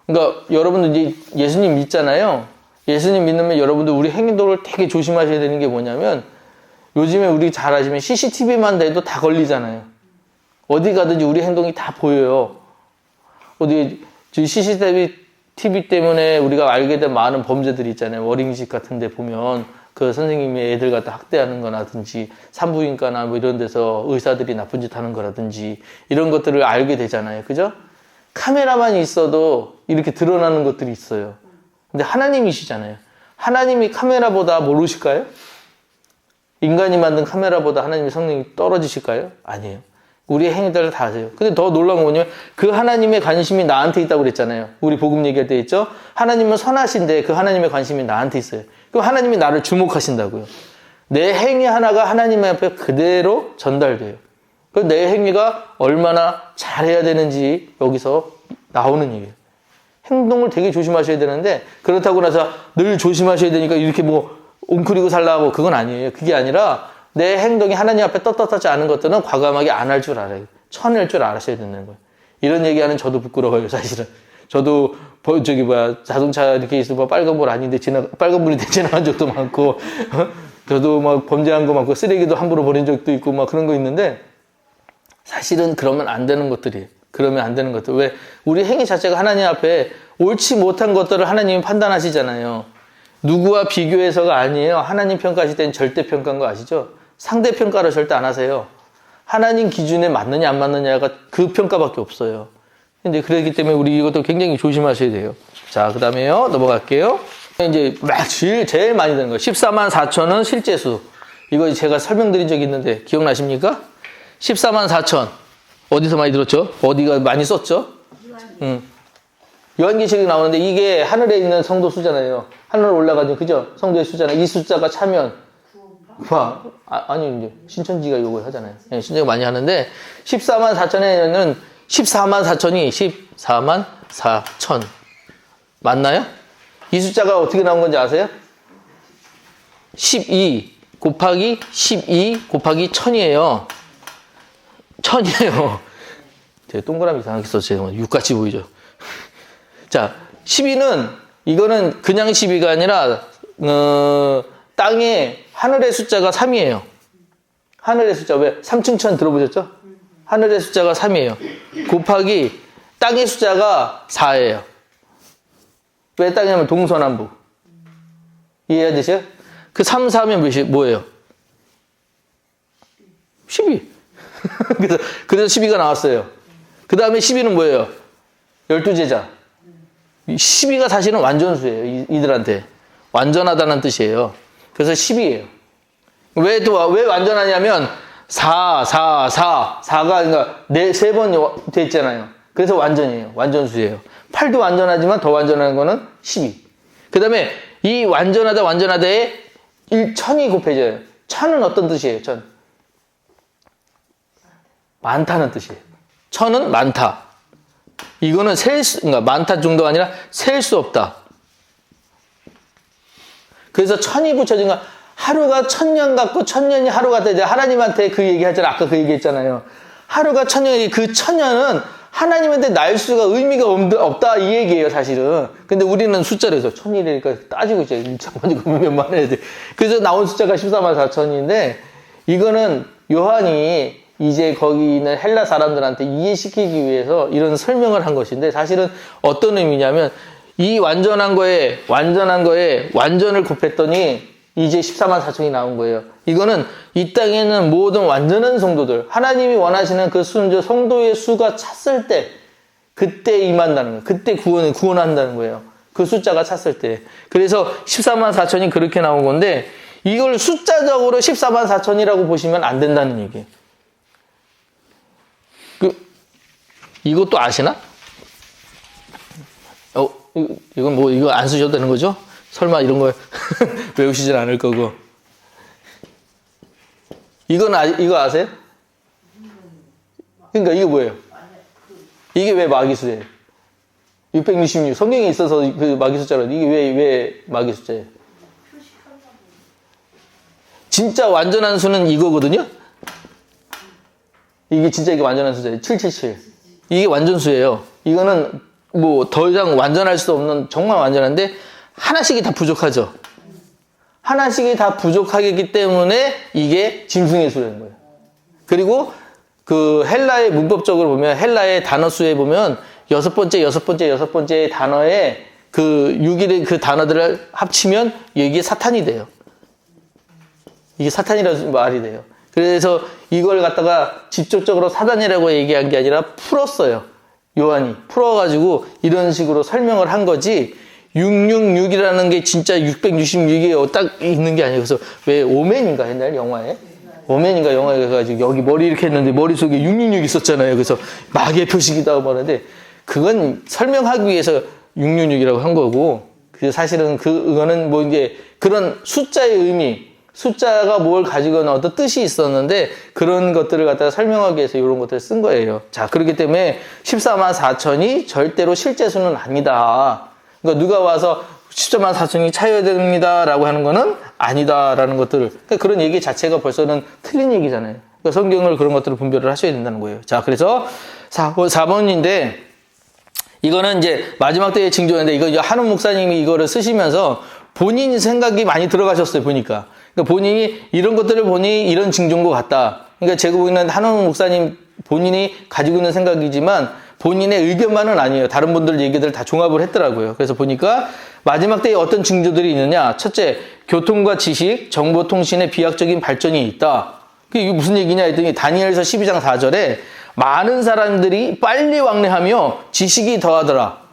그러니까 여러분들 이제 예수님 믿잖아요. 예수님 믿으면 여러분들 우리 행동을 되게 조심하셔야 되는 게 뭐냐면 요즘에 우리 잘 아시면 CCTV만 돼도 다 걸리잖아요. 어디 가든지 우리 행동이 다 보여요. 어디 CCTV 때문에 우리가 알게 된 많은 범죄들이 있잖아요. 어린이집 같은 데 보면 그 선생님이 애들 갖다 학대하는 거라든지 산부인과나 뭐 이런 데서 의사들이 나쁜 짓 하는 거라든지 이런 것들을 알게 되잖아요. 그죠? 카메라만 있어도 이렇게 드러나는 것들이 있어요. 근데 하나님이시잖아요. 하나님이 카메라보다 모르실까요? 인간이 만든 카메라보다 하나님의 성령이 떨어지실까요? 아니에요. 우리의 행위들을 다 아세요. 근데 더 놀라운 건 뭐냐면 그 하나님의 관심이 나한테 있다고 그랬잖아요. 우리 복음 얘기할 때 있죠? 하나님은 선하신데 그 하나님의 관심이 나한테 있어요. 그럼 하나님이 나를 주목하신다고요. 내 행위 하나가 하나님 앞에 그대로 전달돼요. 내 행위가 얼마나 잘해야 되는지 여기서 나오는 얘기예요. 행동을 되게 조심하셔야 되는데 그렇다고 나서 늘 조심하셔야 되니까 이렇게 뭐 웅크리고 살라고 그건 아니에요. 그게 아니라 내 행동이 하나님 앞에 떳떳하지 않은 것들은 과감하게 안 할 줄 알아요. 쳐낼 줄 알아셔야 되는 거예요. 이런 얘기하는 저도 부끄러워요, 사실은. 저도 자동차 이렇게 있으면 빨간불 아닌데 빨간불이 지나간 적도 많고 저도 막 범죄한 거 많고 쓰레기도 함부로 버린 적도 있고 막 그런 거 있는데 사실은 그러면 안 되는 것들이에요. 그러면 안 되는 것들. 왜? 우리 행위 자체가 하나님 앞에 옳지 못한 것들을 하나님이 판단하시잖아요. 누구와 비교해서가 아니에요. 하나님 평가하실 때는 절대평가인 거 아시죠? 상대평가를 절대 안 하세요. 하나님 기준에 맞느냐 안 맞느냐가 그 평가밖에 없어요. 근데 그렇기 때문에 우리 이것도 굉장히 조심하셔야 돼요. 자, 그 다음에요. 넘어갈게요. 이제 제일 많이 드는 거. 14만 4천은 실제수. 이거 제가 설명드린 적이 있는데 기억나십니까? 14만 4천. 어디서 많이 들었죠? 어디가 많이 썼죠? 요한계시록에 나오는데 이게 하늘에 있는 성도 수잖아요. 하늘 올라가죠. 그죠? 성도의 수잖아요. 이 숫자가 차면 아니 이제 신천지가 요걸 하잖아요. 네, 신천지가 많이 하는데 14만 4천에는 14만 4천이 14만 4천 맞나요? 이 숫자가 어떻게 나온 건지 아세요? 12 곱하기 12 곱하기 1000이에요. 1000이에요. 되게 동그라미 이상하게 썼어요. 6같이 보이죠? 자, 12는 이거는 그냥 12가 아니라 땅에 하늘의 숫자가 3이에요. 하늘의 숫자 왜? 삼층천 들어보셨죠? 하늘의 숫자가 3이에요. 곱하기 땅의 숫자가 4예요. 왜 땅이냐면 동서남북. 이해되세요? 그 3, 4면 뭐예요? 12. 그래서 12가 나왔어요. 그 다음에 12는 뭐예요? 12제자. 12가 사실은 완전수예요. 이들한테. 완전하다는 뜻이에요. 그래서 10이에요. 왜 완전하냐면 4가 그러니까 3번 됐잖아요. 그래서 완전이에요. 완전수예요. 8도 완전하지만 더 완전한 거는 12. 그 다음에 이 완전하다에 1000이 곱해져요. 1000은 어떤 뜻이에요? 1000. 많다는 뜻이에요. 1000은 많다. 이거는 그러니까 많다 정도가 아니라 셀 수 없다. 그래서 1000이 붙여진 거 하루가 1000년 같고 1000년이 하루 같다. 이제 하나님한테 그 얘기 하잖아요. 아까 그 얘기 했잖아요. 하루가 1000년이 그 1000년은 하나님한테 날수가 의미가 없다 이 얘기예요, 사실은. 근데 우리는 숫자를 해서 1000이니까 따지고 있죠. 1천만이고 몇만 해야 돼. 그래서 나온 숫자가 14만 4천인데 이거는 요한이 이제 거기 있는 헬라 사람들한테 이해시키기 위해서 이런 설명을 한 것인데 사실은 어떤 의미냐면 이 완전한 거에 완전을 곱했더니 이제 14만 4천이 나온 거예요. 이거는 이 땅에 있는 모든 완전한 성도들, 하나님이 원하시는 그 성도의 수가 찼을 때, 그때 임한다는 거예요. 그때 구원한다는 거예요. 그 숫자가 찼을 때. 그래서 14만 4천이 그렇게 나온 건데, 이걸 숫자적으로 14만 4천이라고 보시면 안 된다는 얘기예요. 이것도 아시나? 이거 안 쓰셔도 되는 거죠? 설마 이런 거 외우시진 않을 거고. 이거 아세요? 그러니까 이게 뭐예요? 이게 왜 마귀수예요? 666. 성경에 있어서 그 마귀숫자로 이게 왜 마귀숫자예요? 진짜 완전한 수는 이거거든요? 이게 진짜 이게 완전한 숫자예요. 777. 이게 완전수예요. 이거는 뭐 더 이상 완전할 수 없는 정말 완전한데 하나씩이 다 부족하죠. 하나씩이 다 부족하기 때문에 이게 짐승의 수라는 거예요. 그리고 그 헬라의 문법적으로 보면 헬라의 단어수에 보면 여섯 번째 단어에 그 6일의 그 단어들을 합치면 이게 사탄이 돼요. 이게 사탄이라는 말이 돼요. 그래서 이걸 갖다가 직접적으로 사단이라고 얘기한 게 아니라 풀었어요. 요한이 풀어가지고 이런 식으로 설명을 한 거지 666이라는 게 진짜 666이 딱 있는 게 아니에요. 그래서 왜 오맨인가 옛날 영화에? 오맨인가 영화에 가가지고 여기 머리 이렇게 했는데 머릿속에 666 있었잖아요. 그래서 마귀의 표식이다 말하는데 그건 설명하기 위해서 666이라고 한 거고 그 사실은 그거는 뭐 이제 그런 숫자의 의미 숫자가 뭘 가지거나 어떤 뜻이 있었는데 그런 것들을 갖다가 설명하기 위해서 이런 것들을 쓴 거예요. 자, 그렇기 때문에 14만 4천이 절대로 실제 수는 아니다. 그러니까 누가 와서 14만 4천이 차여야 됩니다 라고 하는 거는 아니다라는 것들을 그러니까 그런 얘기 자체가 벌써는 틀린 얘기잖아요. 그러니까 성경을 그런 것들을 분별을 하셔야 된다는 거예요. 자, 그래서 4번인데 이거는 이제 마지막 때의 징조인데 이거 한우 목사님이 이거를 쓰시면서 본인 생각이 많이 들어가셨어요. 보니까. 그러니까 본인이 이런 것들을 보니 이런 징조인 것 같다. 그러니까 제가 보기에는 한우 목사님 본인이 가지고 있는 생각이지만 본인의 의견만은 아니에요. 다른 분들 얘기들을 다 종합을 했더라고요. 그래서 보니까 마지막 때에 어떤 징조들이 있느냐. 첫째, 교통과 지식, 정보통신의 비약적인 발전이 있다. 그게 무슨 얘기냐 했더니 다니엘서 12장 4절에 많은 사람들이 빨리 왕래하며 지식이 더하더라.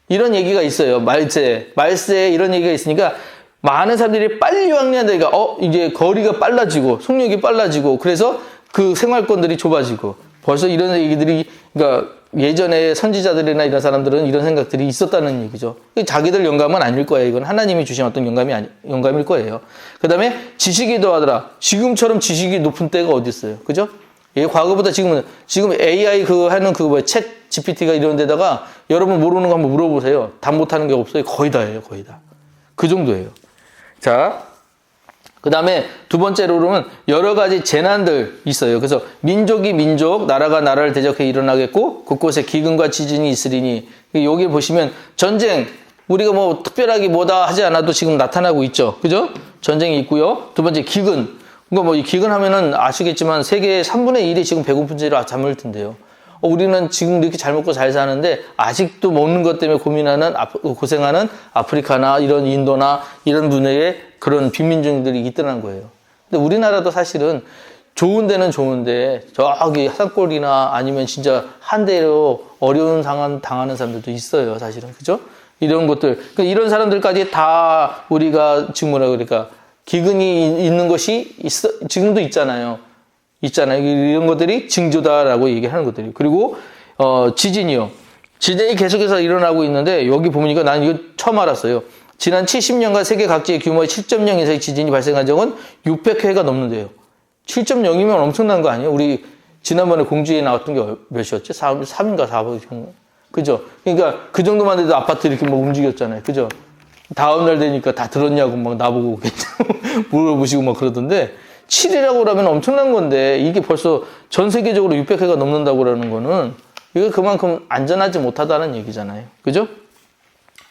이런 얘기가 있어요. 말세에 이런 얘기가 있으니까 많은 사람들이 빨리 왕래한다니까 이제 거리가 빨라지고 속력이 빨라지고 그래서 그 생활권들이 좁아지고 벌써 이런 얘기들이 그러니까 예전에 선지자들이나 이런 사람들은 이런 생각들이 있었다는 얘기죠. 자기들 영감은 아닐 거예요. 이건 하나님이 주신 어떤 영감일 거예요. 그 다음에 지식이 더하더라. 지금처럼 지식이 높은 때가 어디 있어요? 그죠? 예, 과거보다 지금 AI 챗 GPT가 이런 데다가 여러분 모르는 거 한번 물어보세요. 다 못하는 게 없어요. 거의 다예요. 거의 다. 그 정도예요. 자, 그 다음에 두 번째로 그러면 여러 가지 재난들 있어요. 그래서 민족이 민족, 나라가 나라를 대적해 일어나겠고 곳곳에 기근과 지진이 있으리니 여기 보시면 전쟁, 우리가 뭐 특별하게 뭐다 하지 않아도 지금 나타나고 있죠. 그죠? 전쟁이 있고요. 두 번째, 기근. 그러니까 뭐 이 기근 하면은 아시겠지만 세계의 3분의 1이 지금 배고픈 채로 잠을 든대요. 우리는 지금 이렇게 잘 먹고 잘 사는데 아직도 먹는 것 때문에 고생하는 아프리카나 이런 인도나 이런 분야에 그런 빈민족들이 있더라는 거예요. 근데 우리나라도 사실은 좋은 데는 좋은데 저기 산골이나 아니면 진짜 한대로 어려운 상황 당하는 사람들도 있어요, 사실은. 그죠? 이런 것들. 그러니까 이런 사람들까지 다 우리가 지금 뭐라 그러니까 기근이 있는 것이 지금도 있잖아요. 이런 것들이 징조다라고 얘기하는 것들이. 그리고 지진이요. 지진이 계속해서 일어나고 있는데 여기 보니까 난 이거 처음 알았어요. 지난 70년간 세계 각지의 규모의 7.0 이상의 지진이 발생한 적은 600회가 넘는데요. 7.0이면 엄청난 거 아니에요? 우리 지난번에 공주에 나왔던 게 몇이었지? 3인가 4번. 그죠? 그러니까 그 정도만 해도 아파트 이렇게 막 움직였잖아요. 그죠? 다음날 되니까 다 들었냐고 막 나보고 물어보시고 막 그러던데 7이라고 그러면 엄청난 건데 이게 벌써 전 세계적으로 600회가 넘는다고 그러는 거는 이거 그만큼 안전하지 못하다는 얘기잖아요. 그죠?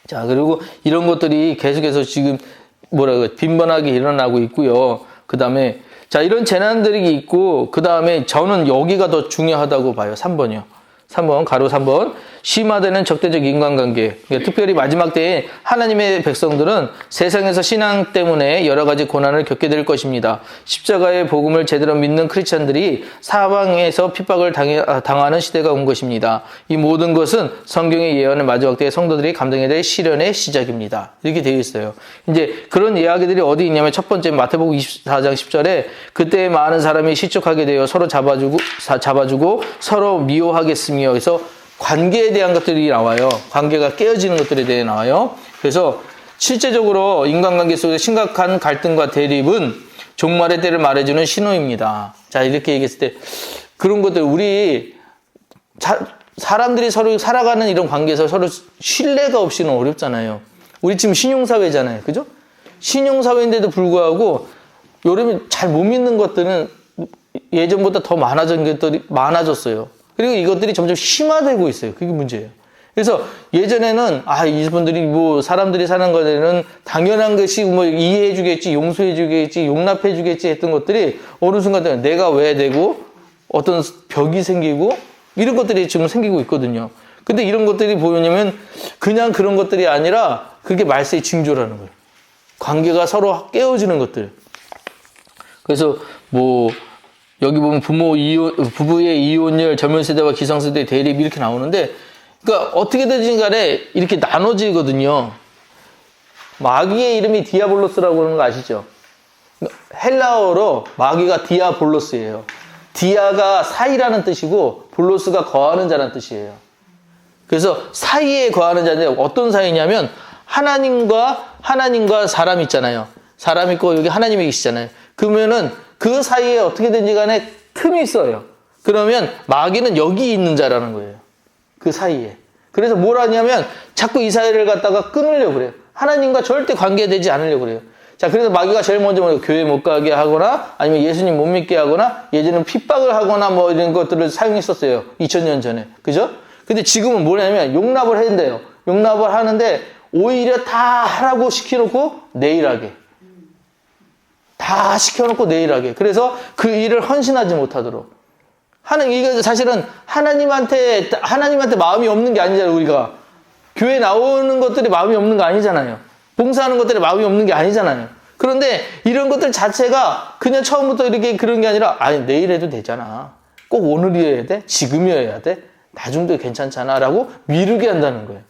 자, 그리고 이런 것들이 계속해서 지금 빈번하게 일어나고 있고요. 그 다음에 자, 이런 재난들이 있고 그 다음에 저는 여기가 더 중요하다고 봐요. 3번이요. 3번, 가로 3번. 심화되는 적대적 인간관계. 그러니까 특별히 마지막 때에 하나님의 백성들은 세상에서 신앙 때문에 여러 가지 고난을 겪게 될 것입니다. 십자가의 복음을 제대로 믿는 크리스찬들이 사방에서 핍박을 당하는 시대가 온 것입니다. 이 모든 것은 성경의 예언을 마지막 때에 성도들이 감당해야 될 시련의 시작입니다. 이렇게 되어 있어요. 이제 그런 이야기들이 어디 있냐면 첫 번째 마태복음 24장 10절에 그때 많은 사람이 실족하게 되어 서로 잡아주고 서로 미워하겠으며 그래서 관계에 대한 것들이 나와요. 관계가 깨어지는 것들에 대해 나와요. 그래서 실제적으로 인간관계 속에 심각한 갈등과 대립은 종말의 때를 말해주는 신호입니다. 자, 이렇게 얘기했을 때 그런 것들 우리 사람들이 서로 살아가는 이런 관계에서 서로 신뢰가 없이는 어렵잖아요. 우리 지금 신용사회잖아요. 그죠? 신용사회인데도 불구하고 여러분이 잘 못 믿는 것들은 예전보다 더 많아졌어요. 그리고 이것들이 점점 심화되고 있어요. 그게 문제예요. 그래서 예전에는 이분들이 뭐 사람들이 사는 거에는 당연한 것이 뭐 이해해 주겠지, 용서해 주겠지, 용납해 주겠지 했던 것들이 어느 순간 되면 내가 왜 되고 어떤 벽이 생기고 이런 것들이 지금 생기고 있거든요. 근데 이런 것들이 보이냐면 그냥 그런 것들이 아니라 그게 말세의 징조라는 거예요. 관계가 서로 깨어지는 것들. 그래서 뭐 여기 보면 부부의 이혼율, 젊은 세대와 기성세대의 대립 이렇게 나오는데, 그러니까 어떻게든지 간에 이렇게 나눠지거든요. 마귀의 이름이 디아볼로스라고 하는 거 아시죠? 헬라어로 마귀가 디아볼로스예요. 디아가 사이라는 뜻이고 볼로스가 거하는 자라는 뜻이에요. 그래서 사이에 거하는 자인데 어떤 사이냐면 하나님과 사람 있잖아요. 사람 있고 여기 하나님이 계시잖아요. 그러면은 그 사이에 어떻게든지 간에 틈이 있어요. 그러면 마귀는 여기 있는 자라는 거예요. 그 사이에. 그래서 뭘 하냐면 자꾸 이 사이를 갖다가 끊으려고 그래요. 하나님과 절대 관계되지 않으려고 그래요. 자, 그래서 마귀가 제일 먼저 교회 못 가게 하거나 아니면 예수님 못 믿게 하거나 예전에는 핍박을 하거나 뭐 이런 것들을 사용했었어요. 2000년 전에. 그죠? 근데 지금은 뭐냐면 용납을 해야 용납을 하는데 오히려 다 하라고 시켜놓고 내일 하게. 다 시켜놓고 내일 하게. 그래서 그 일을 헌신하지 못하도록. 이게 사실은 하나님한테 마음이 없는 게 아니잖아요, 우리가. 교회 나오는 것들이 마음이 없는 거 아니잖아요. 봉사하는 것들이 마음이 없는 게 아니잖아요. 그런데 이런 것들 자체가 그냥 처음부터 이렇게 그런 게 아니라, 내일 해도 되잖아. 꼭 오늘이어야 돼? 지금이어야 돼? 나중도 괜찮잖아. 라고 미루게 한다는 거예요.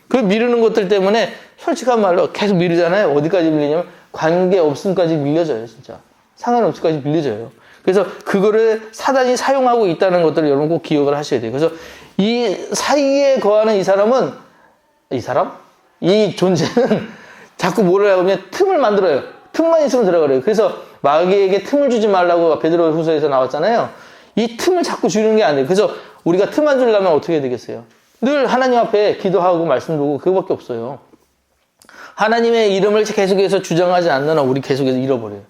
그 미루는 것들 때문에 솔직한 말로 계속 미루잖아요. 어디까지 밀리냐면 관계 없음까지 밀려져요, 진짜. 상관없음까지 밀려져요. 그래서 그거를 사단이 사용하고 있다는 것들을 여러분 꼭 기억을 하셔야 돼요. 그래서 이 사이에 거하는 이 존재는 자꾸 뭐를 하면 틈을 만들어요. 틈만 있으면 들어가래요. 그래서 마귀에게 틈을 주지 말라고 베드로 후서에서 나왔잖아요. 이 틈을 자꾸 주는 게 안 돼요. 그래서 우리가 틈만 주려면 어떻게 해야 되겠어요? 늘 하나님 앞에 기도하고 말씀드리고 그거밖에 없어요. 하나님의 이름을 계속해서 주장하지 않는 한 우리 계속해서 잃어버려요.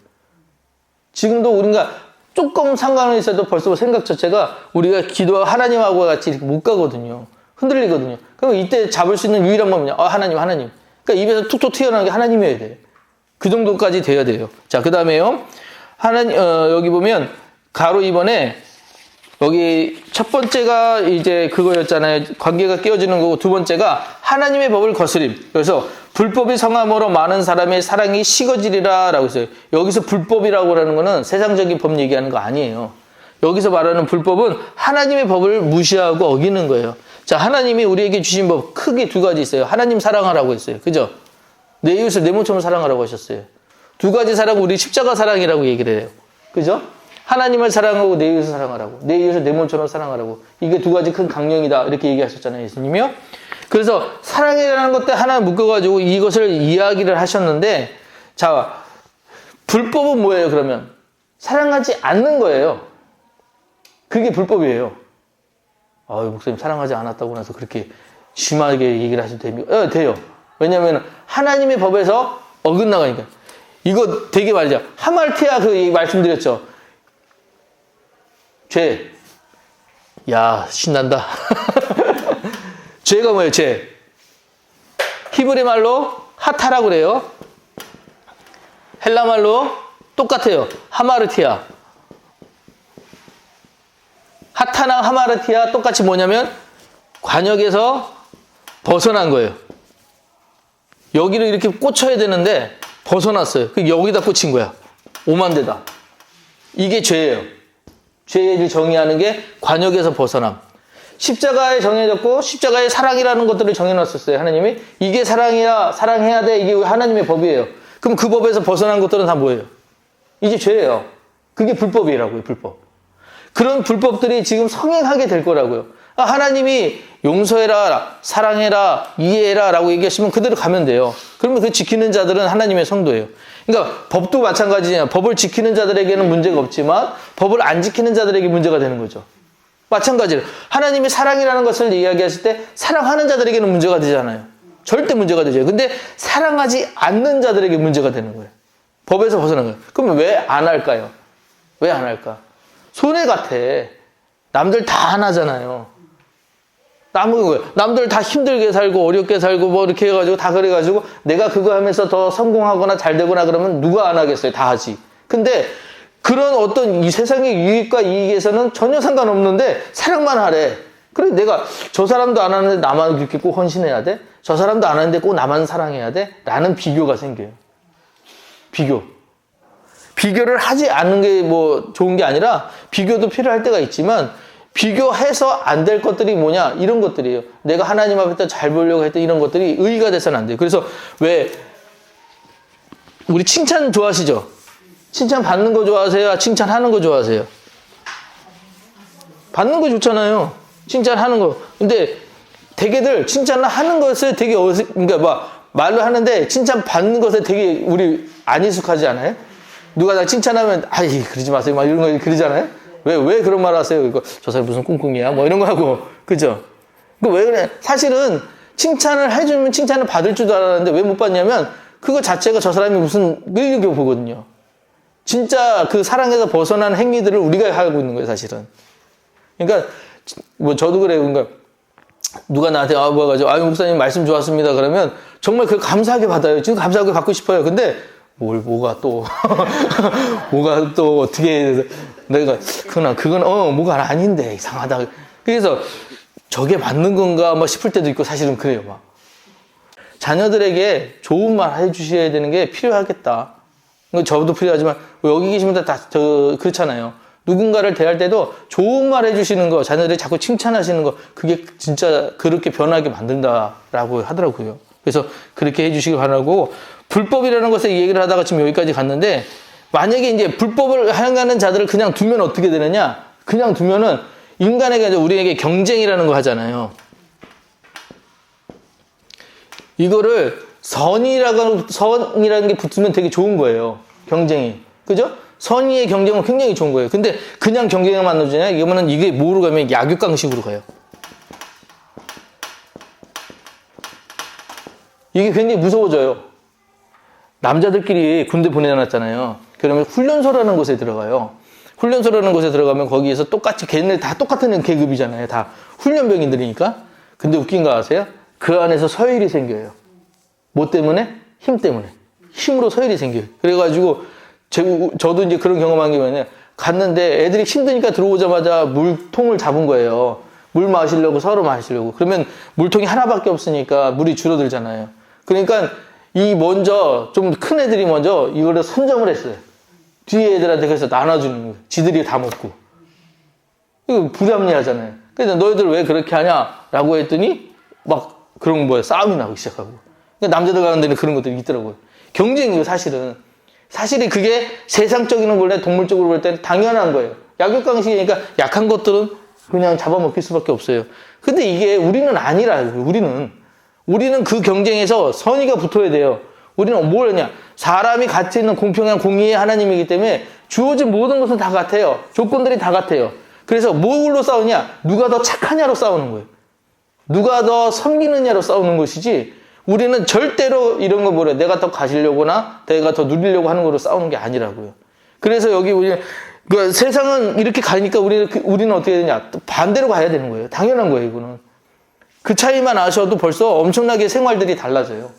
지금도 우리가 조금 상관은 있어도 벌써 생각 자체가 우리가 하나님하고 같이 이렇게 못 가거든요. 흔들리거든요. 그럼 이때 잡을 수 있는 유일한 법은요. 하나님. 그러니까 입에서 툭툭 튀어나오는 게 하나님이어야 돼요. 그 정도까지 돼야 돼요. 자, 그 다음에요. 여기 보면, 가로 2번에, 여기 첫 번째가 이제 그거였잖아요. 관계가 깨어지는 거고, 두 번째가 하나님의 법을 거스림. 그래서 불법이 성함으로 많은 사람의 사랑이 식어지리라 라고 했어요. 여기서 불법이라고 하는 거는 세상적인 법 얘기하는 거 아니에요. 여기서 말하는 불법은 하나님의 법을 무시하고 어기는 거예요. 자, 하나님이 우리에게 주신 법 크게 두 가지 있어요. 하나님 사랑하라고 했어요. 그죠? 내 이웃을 내 몸처럼 사랑하라고 하셨어요. 두 가지 사랑, 우리 십자가 사랑이라고 얘기를 해요. 그죠? 하나님을 사랑하고 내 이웃을 사랑하라고. 내 이웃을 내 몸처럼 사랑하라고. 이게 두 가지 큰 강령이다. 이렇게 얘기하셨잖아요. 예수님이요. 그래서 사랑이라는 것들 하나 묶어가지고 이것을 이야기를 하셨는데, 자, 불법은 뭐예요, 그러면? 사랑하지 않는 거예요. 그게 불법이에요. 아유, 목사님 사랑하지 않았다고 나서 그렇게 심하게 얘기를 하셔도 됩니까? 돼요. 왜냐면 하나님의 법에서 어긋나가니까. 이거 되게 말이죠. 하말티아 그 말씀드렸죠. 죄. 야, 신난다. 죄가 뭐예요, 죄? 히브리 말로 하타라고 그래요. 헬라 말로 똑같아요. 하마르티아. 하타나 하마르티아 똑같이 뭐냐면 관역에서 벗어난 거예요. 여기를 이렇게 꽂혀야 되는데 벗어났어요. 여기다 꽂힌 거야. 오만대다. 이게 죄예요. 죄를 정의하는 게 관역에서 벗어남. 십자가에 정해졌고 십자가의 사랑이라는 것들을 정해놨었어요. 하나님이. 이게 사랑이야. 사랑해야 돼. 이게 하나님의 법이에요. 그럼 그 법에서 벗어난 것들은 다 뭐예요? 이제 죄예요. 그게 불법이라고요. 불법. 그런 불법들이 지금 성행하게 될 거라고요. 하나님이 용서해라, 사랑해라, 이해해라 라고 얘기하시면 그대로 가면 돼요. 그러면 그 지키는 자들은 하나님의 성도예요. 그러니까 법도 마찬가지잖아요. 법을 지키는 자들에게는 문제가 없지만 법을 안 지키는 자들에게 문제가 되는 거죠. 마찬가지로 하나님이 사랑이라는 것을 이야기하실 때 사랑하는 자들에게는 문제가 되잖아요. 절대 문제가 되죠. 근데 사랑하지 않는 자들에게 문제가 되는 거예요. 법에서 벗어난 거예요. 그러면 왜 안 할까요? 왜 안 할까? 손해 같아. 남들 다 안 하잖아요. 남들 다 힘들게 살고 어렵게 살고 뭐 이렇게 해가지고 다 그래가지고 내가 그거 하면서 더 성공하거나 잘 되거나 그러면 누가 안 하겠어요? 다 하지. 근데 그런 어떤 이 세상의 유익과 이익에서는 전혀 상관없는데 사랑만 하래. 그래 내가 저 사람도 안 하는데 나만 그렇게 꼭 헌신해야 돼? 저 사람도 안 하는데 꼭 나만 사랑해야 돼? 라는 비교가 생겨요. 비교를 하지 않는 게 뭐 좋은 게 아니라 비교도 필요할 때가 있지만 비교해서 안 될 것들이 뭐냐? 이런 것들이에요. 내가 하나님 앞에 잘 보려고 했던 이런 것들이 의의가 돼서는 안 돼요. 그래서 왜 우리 칭찬 좋아하시죠? 칭찬 받는 거 좋아하세요? 칭찬하는 거 좋아하세요? 받는 거 좋잖아요. 칭찬하는 거. 근데 대개들 칭찬을 하는 것을 되게 그러니까 막 말로 하는데 칭찬 받는 것에 되게 우리 안 익숙하지 않아요? 누가 나 칭찬하면 아이 그러지 마세요. 막 이런 거 그러잖아요. 왜 그런 말 하세요? 이거 저 사람 무슨 꿍꿍이야? 뭐 이런 거 하고 그죠? 왜 그래? 사실은 칭찬을 해주면 칭찬을 받을 줄도 알았는데 왜 못 받냐면 그거 자체가 저 사람이 무슨 이렇게 보거든요. 진짜 그 사랑에서 벗어난 행위들을 우리가 하고 있는 거예요, 사실은. 그러니까 뭐 저도 그래요. 그러니까 누가 나한테 와가지고 아유 목사님 말씀 좋았습니다. 그러면 정말 그 감사하게 받아요. 지금 감사하게 받고 싶어요. 근데 뭐가 또 뭐가 또 어떻게 내가 그건 뭐가 아닌데 이상하다. 그래서 저게 맞는 건가 뭐 싶을 때도 있고 사실은 그래요. 막 자녀들에게 좋은 말 해주셔야 되는 게 필요하겠다. 저도 필요하지만 여기 계신 분들 다 그렇잖아요. 누군가를 대할 때도 좋은 말 해주시는 거, 자녀들이 자꾸 칭찬하시는 거, 그게 진짜 그렇게 변하게 만든다라고 하더라고요. 그래서 그렇게 해주시기 바라고, 불법이라는 것에 얘기를 하다가 지금 여기까지 갔는데, 만약에 이제 불법을 행하는 자들을 그냥 두면 어떻게 되느냐? 그냥 두면은 인간에게 우리에게 경쟁이라는 거 하잖아요. 이거를 선이라는 게 붙으면 되게 좋은 거예요. 경쟁이. 그죠? 선의의 경쟁은 굉장히 좋은 거예요. 근데 그냥 경쟁을 만들어주냐? 이거는 이게 뭐로 가면 약육강식으로 가요. 이게 굉장히 무서워져요. 남자들끼리 군대 보내놨잖아요. 그러면 훈련소라는 곳에 들어가요. 훈련소라는 곳에 들어가면 거기에서 똑같이 걔네들 다 똑같은 계급이잖아요. 다 훈련병인들이니까. 근데 웃긴 거 아세요? 그 안에서 서열이 생겨요. 뭐 때문에? 힘 때문에. 힘으로 서열이 생겨요. 그래가지고 저도 이제 그런 경험한 게 뭐냐면 갔는데 애들이 힘드니까 들어오자마자 물통을 잡은 거예요. 물 마시려고 서로 마시려고. 그러면 물통이 하나밖에 없으니까 물이 줄어들잖아요. 그러니까 이 먼저 좀 큰 애들이 먼저 이거를 선점을 했어요. 뒤에 애들한테 그래서 나눠주는 거예요. 지들이 다 먹고. 이거 불합리하잖아요. 그래서 너희들 왜 그렇게 하냐라고 했더니 막 그런 뭐야 싸움이 나기 시작하고. 그러니까 남자들 가는 데는 그런 것들이 있더라고요. 경쟁이에요, 사실은. 사실이 그게 세상적인 원래 동물적으로 볼 때는 당연한 거예요. 약육강식이니까 약한 것들은 그냥 잡아먹힐 수밖에 없어요. 근데 이게 우리는 아니라고요. 우리는 그 경쟁에서 선의가 붙어야 돼요. 우리는 뭘 하냐? 사람이 가치 있는 공평한 공의의 하나님이기 때문에 주어진 모든 것은 다 같아요. 조건들이 다 같아요. 그래서 뭘로 싸우냐? 누가 더 착하냐로 싸우는 거예요. 누가 더 섬기느냐로 싸우는 것이지 우리는 절대로 이런 거 뭐래 내가 더 가시려거나 내가 더 누리려고 하는 거로 싸우는 게 아니라고요. 그래서 여기 우리 그러니까 세상은 이렇게 가니까 우리는 어떻게 되냐? 반대로 가야 되는 거예요. 당연한 거예요, 이거는. 그 차이만 아셔도 벌써 엄청나게 생활들이 달라져요.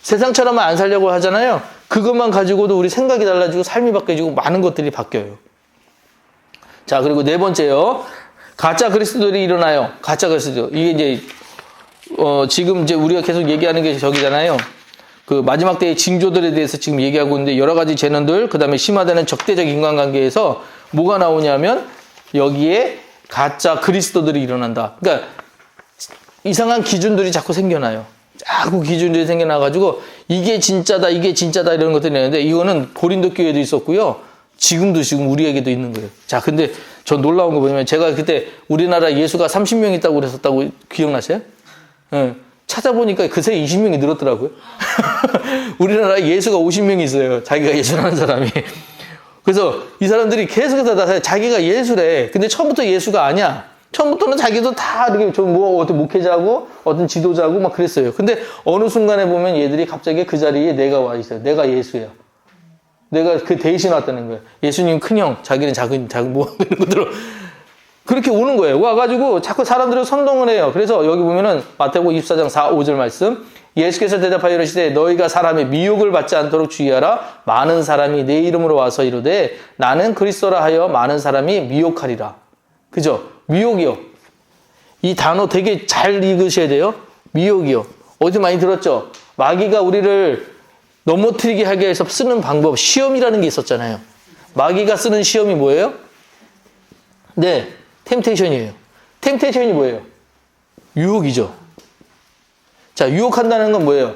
세상처럼 안 살려고 하잖아요. 그것만 가지고도 우리 생각이 달라지고 삶이 바뀌어지고 많은 것들이 바뀌어요. 자, 그리고 네 번째요. 가짜 그리스도들이 일어나요. 가짜 그리스도. 이게 이제 지금 이제 우리가 계속 얘기하는 게 저기잖아요. 그 마지막 때의 징조들에 대해서 지금 얘기하고 있는데 여러 가지 재난들, 그 다음에 심화되는 적대적 인간관계에서 뭐가 나오냐면 여기에 가짜 그리스도들이 일어난다. 그러니까 이상한 기준들이 자꾸 생겨나요. 자꾸 기준들이 생겨나가지고 이게 진짜다 이런 것들이 있는데 이거는 고린도 교회도 있었고요. 지금 우리에게도 있는 거예요. 자, 근데 저 놀라운 거 뭐냐면 제가 그때 우리나라 예수가 30명 있다고 그랬었다고 기억나세요? 네. 찾아보니까 그새 20명이 늘었더라고요. 우리나라에 예수가 50명이 있어요. 자기가 예수라는 사람이. 그래서 이 사람들이 계속해서 다 자기가 예수래. 근데 처음부터 예수가 아니야. 처음부터는 자기도 다 이렇게 좀 어떤 목회자고 어떤 지도자고 막 그랬어요. 근데 어느 순간에 보면 얘들이 갑자기 그 자리에 내가 와 있어요. 내가 예수야. 내가 그 대신 왔다는 거예요. 예수님 큰형, 자기는 작은 뭐 이런 것들로 그렇게 오는 거예요. 와가지고 자꾸 사람들을 선동을 해요. 그래서 여기 보면은 마태복음 24장 4, 5절 말씀. 예수께서 대답하여 이르시되 너희가 사람의 미혹을 받지 않도록 주의하라. 많은 사람이 내 이름으로 와서 이르되 나는 그리스도라 하여 많은 사람이 미혹하리라. 그죠? 미혹이요. 이 단어 되게 잘 읽으셔야 돼요. 미혹이요. 어디 많이 들었죠? 마귀가 우리를 넘어뜨리게 하기 위해서 쓰는 방법, 시험이라는 게 있었잖아요. 마귀가 쓰는 시험이 뭐예요? 네, 템테이션이에요. 템테이션이 뭐예요? 유혹이죠. 자, 유혹한다는 건 뭐예요?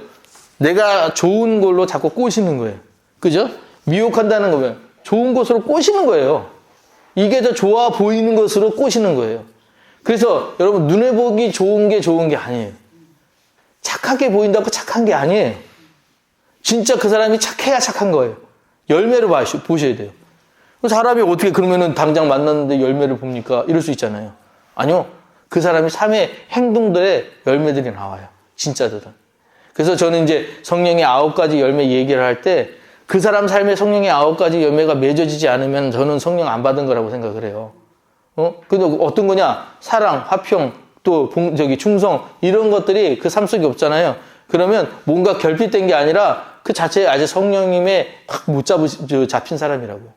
내가 좋은 걸로 자꾸 꼬시는 거예요. 그죠? 미혹한다는 건 뭐예요? 좋은 것으로 꼬시는 거예요. 이게 더 좋아 보이는 것으로 꼬시는 거예요. 그래서 여러분 눈에 보기 좋은 게 아니에요. 착하게 보인다고 착한 게 아니에요. 진짜 그 사람이 착해야 착한 거예요. 열매를 보셔야 돼요. 사람이 어떻게 그러면은 당장 만났는데 열매를 봅니까? 이럴 수 있잖아요. 아니요. 그 사람이 삶의 행동들의 열매들이 나와요. 진짜들은. 그래서 저는 이제 성령의 9가지 열매 얘기를 할 때 그 사람 삶의 성령의 9가지 열매가 맺어지지 않으면 저는 성령 안 받은 거라고 생각을 해요. 근데 어떤 거냐? 사랑, 화평, 또 충성 이런 것들이 그 삶 속에 없잖아요. 그러면 뭔가 결핍된 게 아니라 그 자체에 아직 성령님의 확 못 잡힌 사람이라고요.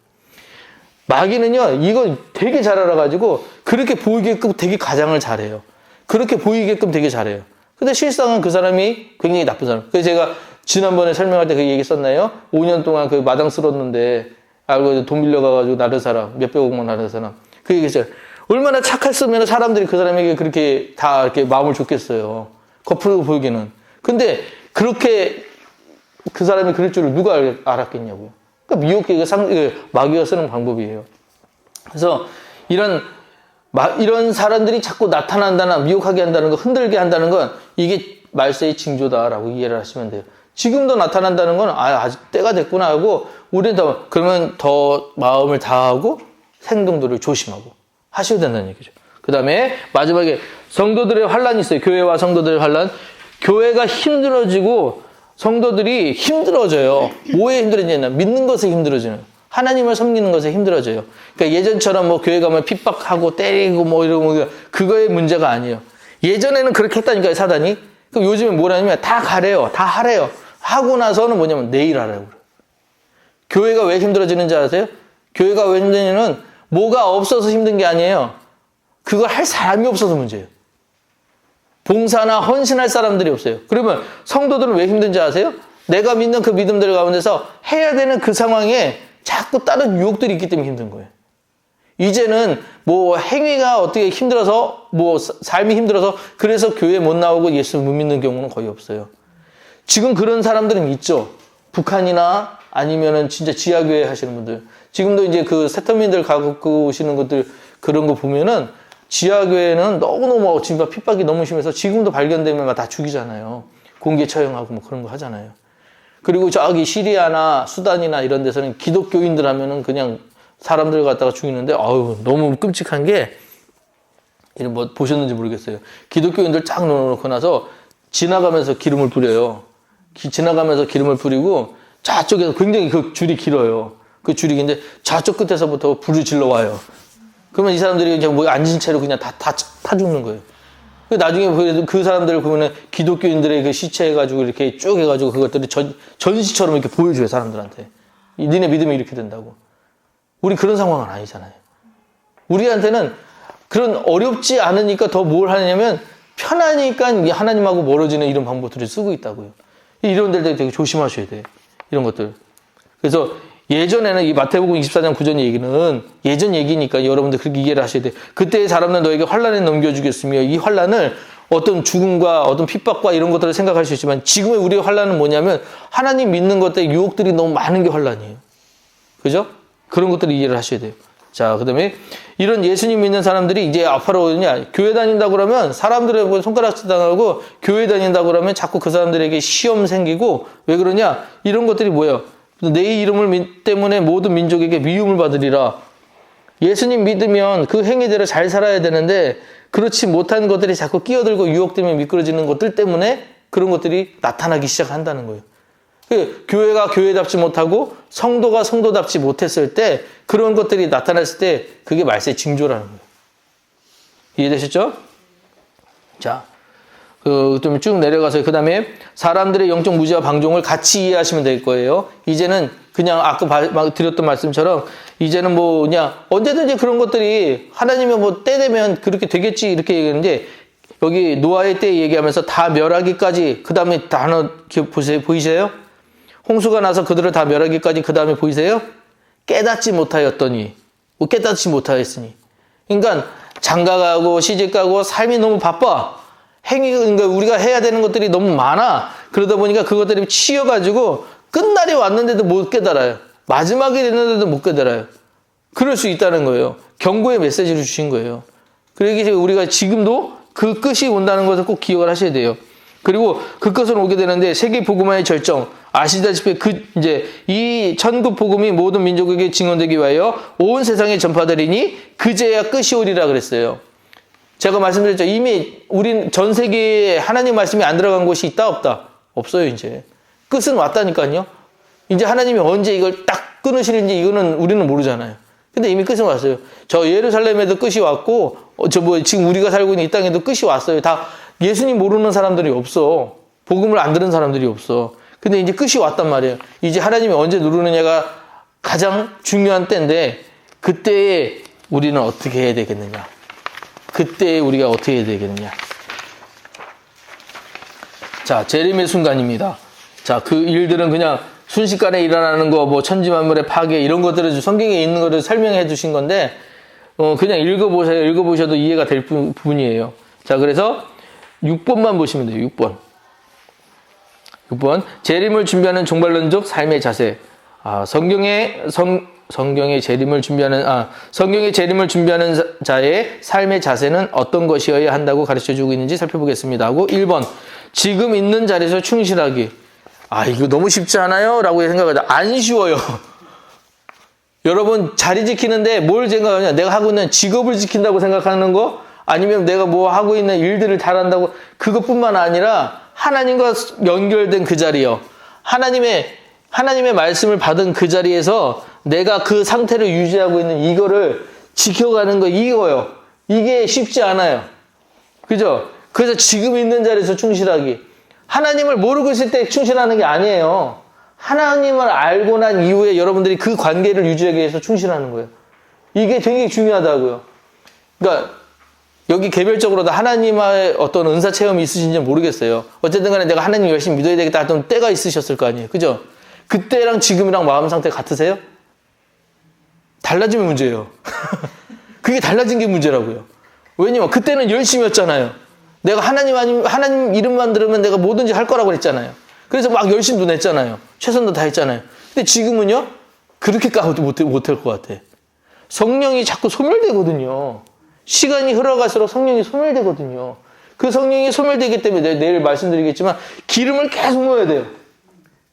마귀는요, 이거 되게 잘 알아가지고 그렇게 보이게끔 되게 가장을 잘해요. 그렇게 보이게끔 되게 잘해요. 근데 실상은 그 사람이 굉장히 나쁜 사람. 그래서 제가 지난번에 설명할 때 그 얘기 썼나요? 5년 동안 그 마당 쓸었는데 알고 돈 빌려가가지고 나를 사람, 몇백억만 나를 사람. 그 얘기했어요. 얼마나 착했으면 사람들이 그 사람에게 그렇게 다 이렇게 마음을 줬겠어요. 겉으로 보이기는. 근데 그렇게 그 사람이 그럴 줄을 누가 알았겠냐고요. 그러니까 미혹계가 마귀가 쓰는 방법이에요. 그래서 이런 사람들이 자꾸 나타난다나 미혹하게 한다는 거, 흔들게 한다는 건 이게 말세의 징조다라고 이해를 하시면 돼요. 지금도 나타난다는 건 아직 때가 됐구나 하고 우리는 그러면 더 마음을 다하고 행동들을 조심하고 하셔야 된다는 얘기죠. 그 다음에 마지막에 성도들의 환란이 있어요. 교회와 성도들의 환란. 교회가 힘들어지고 성도들이 힘들어져요. 뭐에 힘들어지냐? 믿는 것에 힘들어지는. 하나님을 섬기는 것에 힘들어져요. 그러니까 예전처럼 뭐 교회 가면 핍박하고 때리고 뭐 이러고 그거의 문제가 아니에요. 예전에는 그렇게 했다니까요, 사단이. 그럼 요즘에 뭐라냐면 다 가래요. 다 하래요. 하고 나서는 뭐냐면 내일 하라고 그래요. 교회가 왜 힘들어지는지 아세요? 교회가 왜 힘드냐면 뭐가 없어서 힘든 게 아니에요. 그걸 할 사람이 없어서 문제예요. 봉사나 헌신할 사람들이 없어요. 그러면 성도들은 왜 힘든지 아세요? 내가 믿는 그 믿음들 가운데서 해야 되는 그 상황에 자꾸 다른 유혹들이 있기 때문에 힘든 거예요. 이제는 뭐 행위가 어떻게 힘들어서 뭐 삶이 힘들어서 그래서 교회 못 나오고 예수 못 믿는 경우는 거의 없어요. 지금 그런 사람들은 있죠. 북한이나 아니면은 진짜 지하교회 하시는 분들. 지금도 이제 그 세터민들 가고 오시는 것들 그런 거 보면은 지하교회는 너무너무 지금 핍박이 너무 심해서 지금도 발견되면 다 죽이잖아요. 공개 처형하고 뭐 그런 거 하잖아요. 그리고 저기 시리아나 수단이나 이런 데서는 기독교인들 하면은 그냥 사람들 갖다가 죽이는데 아유 너무 끔찍한 게 이런 뭐 보셨는지 모르겠어요. 기독교인들 쫙 넣어놓고 나서 지나가면서 기름을 뿌려요. 지나가면서 기름을 뿌리고 저쪽에서 굉장히 그 줄이 길어요. 그 줄이 긴데 저쪽 끝에서부터 불을 질러 와요. 그러면 이 사람들이 이제 뭐 앉은 채로 그냥 다 죽는 거예요. 나중에 그 사람들을 보면은 기독교인들의 그 시체 해가지고 이렇게 쭉 해가지고 그것들을 전시처럼 이렇게 보여줘요, 사람들한테. 니네 믿음이 이렇게 된다고. 우리 그런 상황은 아니잖아요. 우리한테는 그런 어렵지 않으니까 더 뭘 하냐면 편하니까 하나님하고 멀어지는 이런 방법들을 쓰고 있다고요. 이런 데들 되게 조심하셔야 돼. 이런 것들. 그래서 예전에는 이 마태복음 24장 9절 얘기는 예전 얘기니까 여러분들 그렇게 이해를 하셔야 돼. 그때의 사람은 너에게 환란에 넘겨주겠으며 이 환란을 어떤 죽음과 어떤 핍박과 이런 것들을 생각할 수 있지만 지금의 우리의 환란은 뭐냐면 하나님 믿는 것들의 유혹들이 너무 많은 게 환란이에요. 그죠? 그런 것들을 이해를 하셔야 돼요. 자, 그 다음에 이런 예수님 믿는 사람들이 이제 앞으로 오느냐 교회 다닌다고 그러면 사람들의 손가락질 당하고 교회 다닌다고 그러면 자꾸 그 사람들에게 시험 생기고 왜 그러냐 이런 것들이 뭐예요? 내 이름을 때문에 모든 민족에게 미움을 받으리라. 예수님 믿으면 그 행위대로 잘 살아야 되는데 그렇지 못한 것들이 자꾸 끼어들고 유혹되면 미끄러지는 것들 때문에 그런 것들이 나타나기 시작한다는 거예요. 교회가 교회답지 못하고 성도가 성도답지 못했을 때 그런 것들이 나타났을 때 그게 말세의 징조라는 거예요. 이해되셨죠? 자, 좀 쭉 내려가서 그 다음에 사람들의 영적 무지와 방종을 같이 이해하시면 될 거예요. 이제는 그냥 아까 드렸던 말씀처럼 이제는 뭐 그냥 언제든지 그런 것들이 하나님의 뭐 때 되면 그렇게 되겠지 이렇게 얘기하는데 여기 노아의 때 얘기하면서 다 멸하기까지 그 다음에 단어 보이세요? 홍수가 나서 그들을 다 멸하기까지 그 다음에 보이세요? 깨닫지 못하였더니 뭐 깨닫지 못하였으니 그러니까 장가가고 시집가고 삶이 너무 바빠. 그러니까 우리가 해야 되는 것들이 너무 많아. 그러다 보니까 그것들이 치여가지고 끝날이 왔는데도 못 깨달아요. 마지막이 됐는데도 못 깨달아요. 그럴 수 있다는 거예요. 경고의 메시지를 주신 거예요. 그러기 우리가 지금도 그 끝이 온다는 것을 꼭 기억을 하셔야 돼요. 그리고 그 끝은 오게 되는데 세계 복음화의 절정 아시다시피 이제 이 천국 복음이 모든 민족에게 증언되기 위하여 온 세상에 전파되리니 그제야 끝이 오리라 그랬어요. 제가 말씀드렸죠. 이미 우린 전 세계에 하나님 말씀이 안 들어간 곳이 있다 없다? 없어요. 이제 끝은 왔다니까요. 이제 하나님이 언제 이걸 딱 끊으시는지 이거는 우리는 모르잖아요. 근데 이미 끝은 왔어요. 저 예루살렘에도 끝이 왔고 지금 우리가 살고 있는 이 땅에도 끝이 왔어요. 다 예수님 모르는 사람들이 없어. 복음을 안 들은 사람들이 없어. 근데 이제 끝이 왔단 말이에요. 이제 하나님이 언제 누르느냐가 가장 중요한 때인데 그때에 우리는 어떻게 해야 되겠느냐. 그때 우리가 어떻게 해야 되겠느냐. 자, 재림의 순간입니다. 자, 그 일들은 그냥 순식간에 일어나는 거, 뭐 천지만물의 파괴 이런 것들을 성경에 있는 것을 설명해 주신 건데 그냥 읽어보세요. 읽어보셔도 이해가 될 부분이에요. 자, 그래서 6번만 보시면 돼요. 6번. 재림을 준비하는 종말론적 삶의 자세. 성경의 재림을 준비하는 자의 삶의 자세는 어떤 것이어야 한다고 가르쳐주고 있는지 살펴보겠습니다. 하고 1번. 지금 있는 자리에서 충실하기. 이거 너무 쉽지 않아요? 라고 생각하죠. 안 쉬워요. 여러분, 자리 지키는데 뭘 생각하냐? 내가 하고 있는 직업을 지킨다고 생각하는 거? 아니면 내가 뭐 하고 있는 일들을 잘한다고? 그것뿐만 아니라 하나님과 연결된 그 자리요. 하나님의 말씀을 받은 그 자리에서 내가 그 상태를 유지하고 있는 이거를 지켜가는 거, 이거요. 이게 쉽지 않아요. 그죠? 그래서 지금 있는 자리에서 충실하기. 하나님을 모르고 있을 때 충실하는 게 아니에요. 하나님을 알고 난 이후에 여러분들이 그 관계를 유지하기 위해서 충실하는 거예요. 이게 되게 중요하다고요. 그러니까 여기 개별적으로도 하나님의 어떤 은사 체험이 있으신지 모르겠어요. 어쨌든 간에 내가 하나님 열심히 믿어야 되겠다 했던 때가 있으셨을 거 아니에요. 그죠? 그때랑 지금이랑 마음 상태 같으세요? 달라지면 문제예요. 그게 달라진 게 문제라고요. 왜냐면 그때는 열심이었잖아요. 내가 하나님 이름만 들으면 내가 뭐든지 할 거라고 했잖아요. 그래서 막 열심도 냈잖아요. 최선도 다 했잖아요. 근데 지금은요? 그렇게까지도 못할 것 같아. 성령이 자꾸 소멸되거든요. 시간이 흘러갈수록 성령이 소멸되거든요. 그 성령이 소멸되기 때문에 내일 말씀드리겠지만 기름을 계속 넣어야 돼요.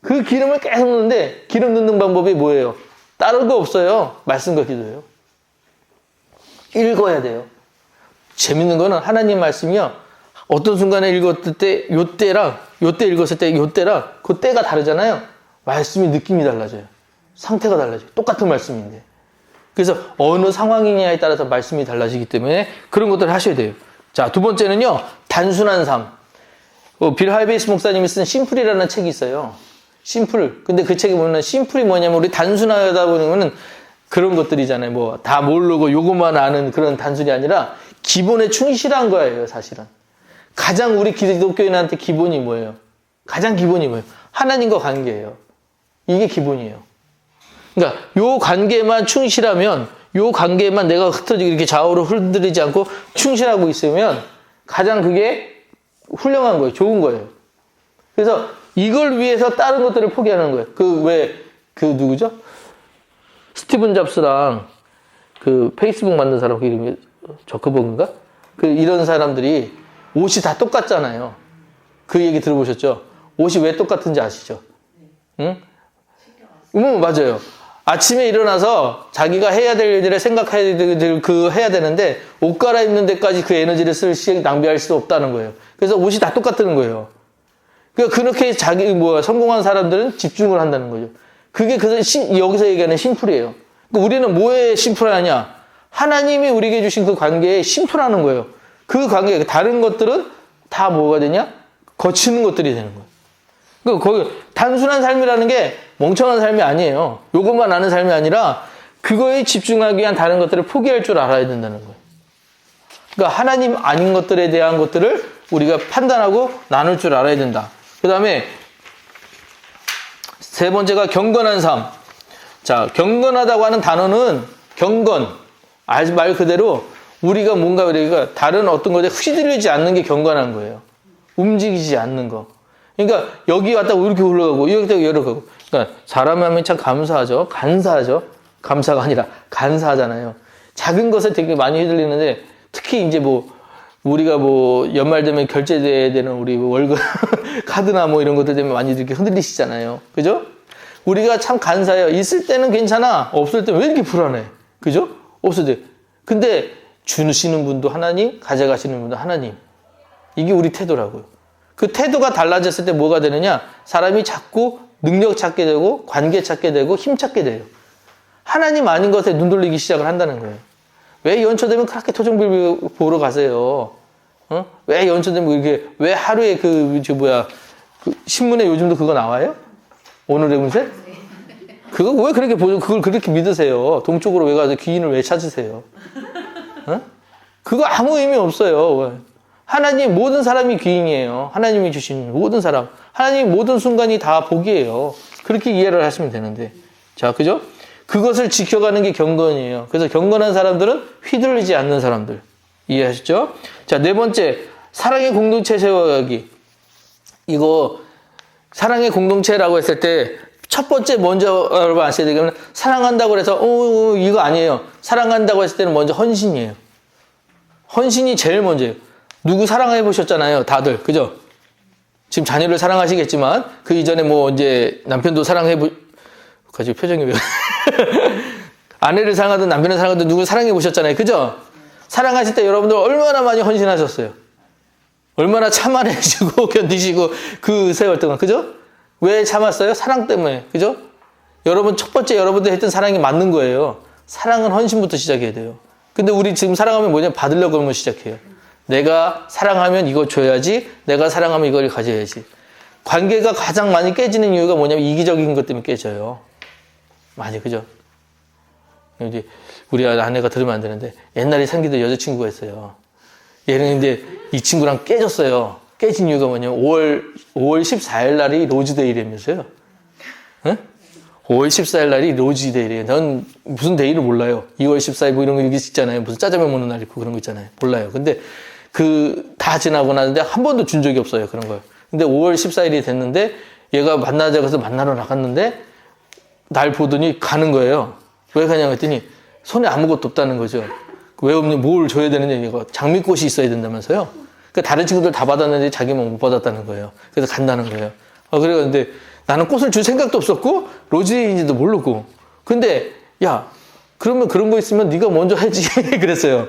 그 기름을 계속 넣는데 기름 넣는 방법이 뭐예요? 다른 거 없어요. 말씀과 기도예요. 읽어야 돼요. 재밌는 거는 하나님 말씀이요. 어떤 순간에 읽었을 때 요때랑 요때 읽었을 때 요때랑 그 때가 다르잖아요. 말씀이 느낌이 달라져요. 상태가 달라져요. 똑같은 말씀인데. 그래서 어느 상황이냐에 따라서 말씀이 달라지기 때문에 그런 것들을 하셔야 돼요. 자, 두 번째는요. 단순한 삶. 빌 할베이스 목사님이 쓴 심플이라는 책이 있어요. 심플. 근데 그 책에 보면 심플이 뭐냐면 우리 단순하다 보면은 그런 것들이잖아요. 뭐 다 모르고 요것만 아는 그런 단순이 아니라 기본에 충실한 거예요, 사실은. 가장 우리 기독교인한테 기본이 뭐예요? 가장 기본이 뭐예요? 하나님과 관계예요. 이게 기본이에요. 그러니까 요 관계만 충실하면 요 관계만 내가 흩어지고 이렇게 좌우로 흔들리지 않고 충실하고 있으면 가장 그게 훌륭한 거예요. 좋은 거예요. 그래서 이걸 위해서 다른 것들을 포기하는 거예요. 누구죠? 스티븐 잡스랑 그 페이스북 만든 사람, 그 이름이 저크버그인가? 이런 사람들이 옷이 다 똑같잖아요. 그 얘기 들어보셨죠? 옷이 왜 똑같은지 아시죠? 응? 맞아요. 아침에 일어나서 자기가 해야 될 일들을 생각해야 될 해야 되는데 옷 갈아입는 데까지 그 에너지를 쓸 시간 낭비할 수 없다는 거예요. 그래서 옷이 다 똑같다는 거예요. 그러니까 그렇게 성공한 사람들은 집중을 한다는 거죠. 그게 여기서 얘기하는 심플이에요. 그러니까 우리는 뭐에 심플하냐? 하나님이 우리에게 주신 그 관계에 심플하는 거예요. 그 관계, 다른 것들은 다 뭐가 되냐? 거치는 것들이 되는 거예요. 그러니까 거기 단순한 삶이라는 게 멍청한 삶이 아니에요. 요것만 아는 삶이 아니라 그거에 집중하기 위한 다른 것들을 포기할 줄 알아야 된다는 거예요. 그러니까 하나님 아닌 것들에 대한 것들을 우리가 판단하고 나눌 줄 알아야 된다. 그 다음에 세 번째가 경건한 삶. 자, 경건하다고 하는 단어는 경건. 말 그대로 우리가 다른 어떤 것에 휘둘리지 않는 게 경건한 거예요. 움직이지 않는 거. 그러니까 여기 왔다가 이렇게 올라가고 여기 왔다가 이렇게 가고. 그러니까 사람이 하면 참 감사하죠. 간사하죠. 감사가 아니라 간사하잖아요. 작은 것에 되게 많이 휘둘리는데 특히 이제 우리가 연말 되면 결제돼야 되는 우리 월급 카드나 이런 것들 때문에 많이 이렇게 흔들리시잖아요. 그죠? 우리가 참 간사해요. 있을 때는 괜찮아. 없을 때는 왜 이렇게 불안해? 그죠? 없을 때. 근데 주시는 분도 하나님, 가져가시는 분도 하나님. 이게 우리 태도라고요. 그 태도가 달라졌을 때 뭐가 되느냐? 사람이 자꾸 능력 찾게 되고 관계 찾게 되고 힘 찾게 돼요. 하나님 아닌 것에 눈 돌리기 시작을 한다는 거예요. 왜 연초되면 그렇게 토종불 보러 가세요? 왜 연초되면 왜 하루에 신문에 요즘도 그거 나와요? 오늘의 운세? 그거 왜 그렇게 그걸 그렇게 믿으세요? 동쪽으로 왜 가서 귀인을 왜 찾으세요? 그거 아무 의미 없어요. 하나님 모든 사람이 귀인이에요. 하나님이 주신 모든 사람. 하나님 모든 순간이 다 복이에요. 그렇게 이해를 하시면 되는데. 자, 그죠? 그것을 지켜가는 게 경건이에요. 그래서 경건한 사람들은 휘둘리지 않는 사람들. 이해하셨죠? 자, 네 번째. 사랑의 공동체 세워가기. 이거 사랑의 공동체라고 했을 때 첫 번째 먼저 여러분 아셔야 되겠면 사랑한다고 해서 이거 아니에요. 사랑한다고 했을 때는 먼저 헌신이에요. 헌신이 제일 먼저예요. 누구 사랑해 보셨잖아요. 다들. 그죠? 지금 자녀를 사랑하시겠지만 그 이전에 이제 남편도 가지고 표정이 왜 아내를 사랑하든 남편을 사랑하든 누구 사랑해 보셨잖아요. 그죠? 사랑하실 때 여러분들 얼마나 많이 헌신하셨어요. 얼마나 참아내시고 견디시고 그 세월 동안. 그죠? 왜 참았어요? 사랑 때문에. 그죠? 여러분 첫 번째 여러분들 했던 사랑이 맞는 거예요. 사랑은 헌신부터 시작해야 돼요. 근데 우리 지금 사랑하면 뭐냐? 받으려고 하면 시작해요. 내가 사랑하면 이거 줘야지. 내가 사랑하면 이걸 가져야지. 관계가 가장 많이 깨지는 이유가 뭐냐면 이기적인 것 때문에 깨져요. 많이, 그죠? 이제 우리 아내가 들으면 안 되는데 옛날에 사귀던 여자친구가 있어요. 얘는 이제 이 친구랑 깨졌어요. 깨진 이유가 뭐냐면 5월 14일 날이 로즈데이라면서요. 응? 5월 14일 날이 로즈데이래요. 난 무슨 데이를 몰라요. 2월 14일 뭐 이런 거 이렇게 있잖아요. 무슨 짜장면 먹는 날 있고 그런 거 있잖아요. 몰라요. 근데 다 지나고 나는데 한 번도 준 적이 없어요. 그런 걸. 근데 5월 14일이 됐는데 얘가 만나자고 해서 만나러 나갔는데 날 보더니 가는 거예요. 왜 가냐고 했더니 손에 아무것도 없다는 거죠. 왜 없니? 뭘 줘야 되느냐. 이거 장미꽃이 있어야 된다면서요. 그러니까 다른 친구들 다 받았는데 자기만 못 받았다는 거예요. 그래서 간다는 거예요. 그래요. 근데 나는 꽃을 줄 생각도 없었고 로즈인지도 모르고. 근데 야, 그러면 그런 거 있으면 네가 먼저 하지. 그랬어요.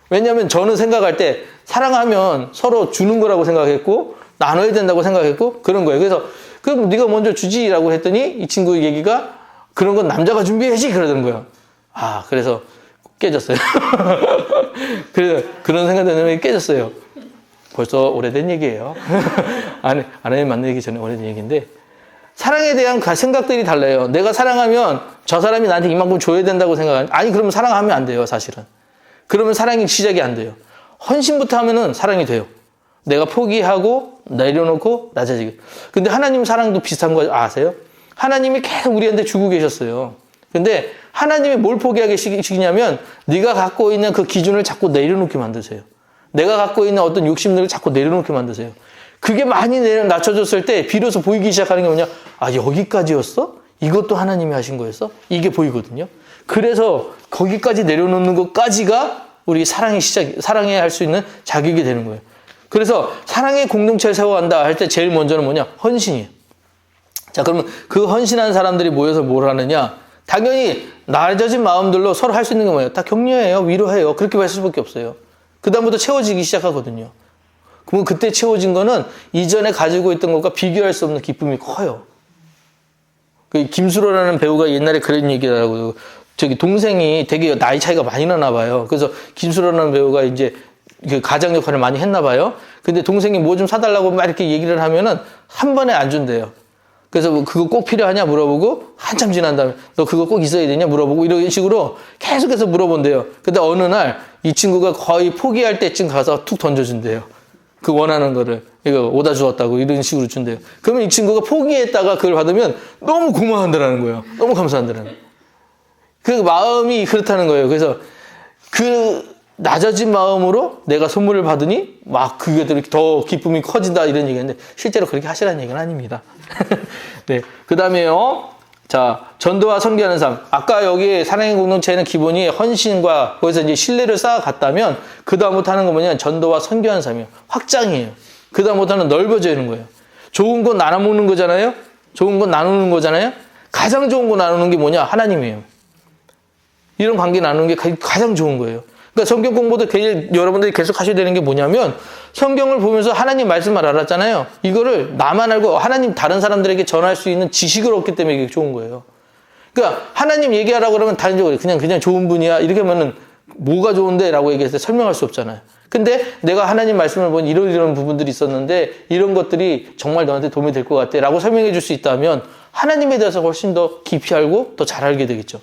왜냐하면 저는 생각할 때 사랑하면 서로 주는 거라고 생각했고 나눠야 된다고 생각했고 그런 거예요. 그래서 그럼 네가 먼저 주지라고 했더니 이 친구 얘기가 그런 건 남자가 준비해야지 그러는 거예요. 그래서 깨졌어요. 그래서 그런 생각 때문에 깨졌어요. 벌써 오래된 얘기예요. 아내님 만나기 전에 오래된 얘기인데 사랑에 대한 생각들이 달라요. 내가 사랑하면 저 사람이 나한테 이만큼 줘야 된다고 생각하는 아니 그러면 사랑하면 안 돼요. 사실은. 그러면 사랑이 시작이 안 돼요. 헌신부터 하면은 사랑이 돼요. 내가 포기하고 내려놓고 낮아지게. 근데 하나님 사랑도 비슷한 거 아세요? 하나님이 계속 우리한테 주고 계셨어요. 근데 하나님이 뭘 포기하게 시키냐면 네가 갖고 있는 그 기준을 자꾸 내려놓게 만드세요. 내가 갖고 있는 어떤 욕심들을 자꾸 내려놓게 만드세요. 그게 많이 낮춰졌을 때 비로소 보이기 시작하는 게 뭐냐? 여기까지였어? 이것도 하나님이 하신 거였어? 이게 보이거든요. 그래서 거기까지 내려놓는 것까지가 우리 사랑해야 할 수 있는 자격이 되는 거예요. 그래서 사랑의 공동체를 세워간다 할 때 제일 먼저는 뭐냐? 헌신이에요. 자, 그러면 그 헌신한 사람들이 모여서 뭘 하느냐? 당연히 낮아진 마음들로 서로 할 수 있는 게 뭐예요? 다 격려해요, 위로해요. 그렇게 할 수밖에 없어요. 그 다음부터 채워지기 시작하거든요. 그러면 그때 채워진 거는 이전에 가지고 있던 것과 비교할 수 없는 기쁨이 커요. 그 김수로라는 배우가 옛날에 그런 얘기라고요. 저기 동생이 되게 나이 차이가 많이 나나 봐요. 그래서 김수로라는 배우가 이제 가장 역할을 많이 했나 봐요. 근데 동생이 뭐 좀 사달라고 막 이렇게 얘기를 하면은 한 번에 안 준대요. 그래서 그거 꼭 필요하냐 물어보고 한참 지난 다음에 너 그거 꼭 있어야 되냐 물어보고 이런 식으로 계속해서 물어본대요. 근데 어느 날 이 친구가 거의 포기할 때쯤 가서 툭 던져준대요. 그 원하는 거를 이거 오다 주었다고 이런 식으로 준대요. 그러면 이 친구가 포기했다가 그걸 받으면 너무 고마워한다는 거예요. 너무 감사한다는 거예요. 그 마음이 그렇다는 거예요. 그래서 그 낮아진 마음으로 내가 선물을 받으니 막 그게 더 기쁨이 커진다 이런 얘기인데 실제로 그렇게 하시라는 얘기는 아닙니다. 네, 그 다음에요. 자, 전도와 선교하는 삶. 아까 여기 사랑의 공동체는 기본이 헌신과 거기서 이제 신뢰를 쌓아갔다면 그 다음부터 하는 건 뭐냐면 전도와 선교하는 삶이에요. 확장이에요. 그 다음부터는 넓어지는 거예요. 좋은 건 나눠 먹는 거잖아요. 좋은 건 나누는 거잖아요. 가장 좋은 거 나누는 게 뭐냐? 하나님이에요. 이런 관계 나누는 게 가장 좋은 거예요. 그러니까 성경 공부도 여러분들이 계속 하셔야 되는 게 뭐냐면 성경을 보면서 하나님 말씀을 알았잖아요. 이거를 나만 알고 하나님 다른 사람들에게 전할 수 있는 지식을 얻기 때문에 이게 좋은 거예요. 그러니까 하나님 얘기하라고 그러면 단적으로 그냥 좋은 분이야 이렇게 하면은 뭐가 좋은데 라고 얘기해서 설명할 수 없잖아요. 근데 내가 하나님 말씀을 보니 이런 부분들이 있었는데 이런 것들이 정말 너한테 도움이 될 것 같아 라고 설명해 줄 수 있다면 하나님에 대해서 훨씬 더 깊이 알고 더 잘 알게 되겠죠.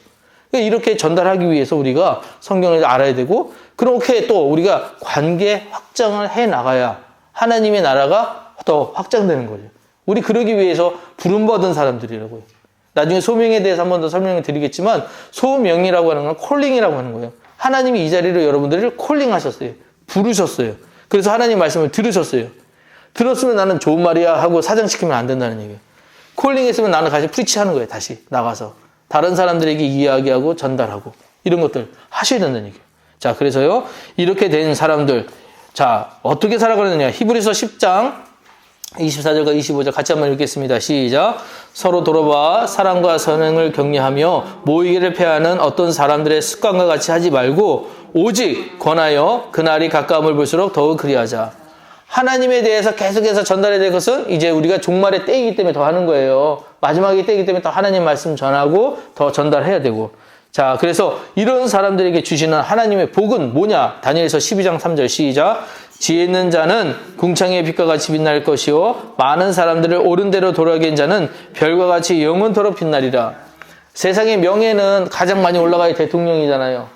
이렇게 전달하기 위해서 우리가 성경을 알아야 되고 그렇게 또 우리가 관계 확장을 해 나가야 하나님의 나라가 더 확장되는 거죠. 우리 그러기 위해서 부름받은 사람들이라고요. 나중에 소명에 대해서 한 번 더 설명을 드리겠지만 소명이라고 하는 건 콜링이라고 하는 거예요. 하나님이 이 자리로 여러분들을 콜링하셨어요. 부르셨어요. 그래서 하나님 말씀을 들으셨어요. 들었으면 나는 좋은 말이야 하고 사장시키면 안 된다는 얘기예요. 콜링했으면 나는 다시 프리치하는 거예요. 다시 나가서. 다른 사람들에게 이야기하고 전달하고 이런 것들 하셔야 된다는 얘기예요. 자, 그래서요. 이렇게 된 사람들 자, 어떻게 살아가느냐. 히브리서 10장 24절과 25절 같이 한번 읽겠습니다. 시작. 서로 돌아봐 사랑과 선행을 격려하며 모이기를 패하는 어떤 사람들의 습관과 같이 하지 말고 오직 권하여 그날이 가까움을 볼수록 더욱 그리하자. 하나님에 대해서 계속해서 전달해야 될 것은 이제 우리가 종말의 때이기 때문에 더 하는 거예요. 마지막의 때이기 때문에 더 하나님 말씀 전하고 더 전달해야 되고. 자, 그래서 이런 사람들에게 주시는 하나님의 복은 뭐냐? 다니엘서 12장 3절 시작. 지혜 있는 자는 궁창의 빛과 같이 빛날 것이요 많은 사람들을 옳은 대로 돌아가게 한 자는 별과 같이 영원토록 빛나리라. 세상의 명예는 가장 많이 올라가야 대통령이잖아요.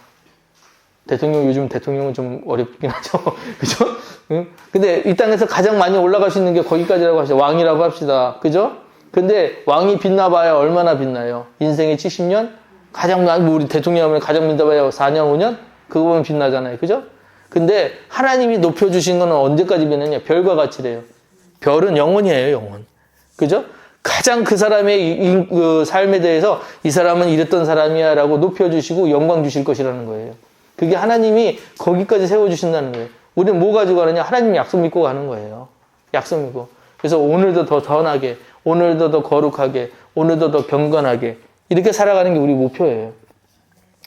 요즘 대통령은 좀 어렵긴 하죠. 그죠? 응? 근데 이 땅에서 가장 많이 올라갈 수 있는 게 거기까지라고 하시죠. 왕이라고 합시다. 그죠? 근데 왕이 빛나봐야 얼마나 빛나요? 인생의 70년? 우리 대통령 하면 가장 빛나봐야 4년, 5년? 그거 보면 빛나잖아요. 그죠? 근데 하나님이 높여주신 거는 언제까지 빛나냐? 별과 같이래요. 별은 영원이에요, 영원. 그죠? 가장 그 사람의 그 삶에 대해서 이 사람은 이랬던 사람이야 라고 높여주시고 영광 주실 것이라는 거예요. 그게 하나님이 거기까지 세워주신다는 거예요. 우리는 뭐 가지고 가느냐? 하나님 약속 믿고 가는 거예요. 약속 믿고. 그래서 오늘도 더 선하게, 오늘도 더 거룩하게, 오늘도 더 경건하게 이렇게 살아가는 게 우리 목표예요.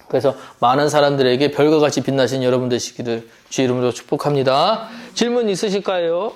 그래서 많은 사람들에게 별과 같이 빛나신 여러분 되시기를 주의 이름으로 축복합니다. 질문 있으실까요?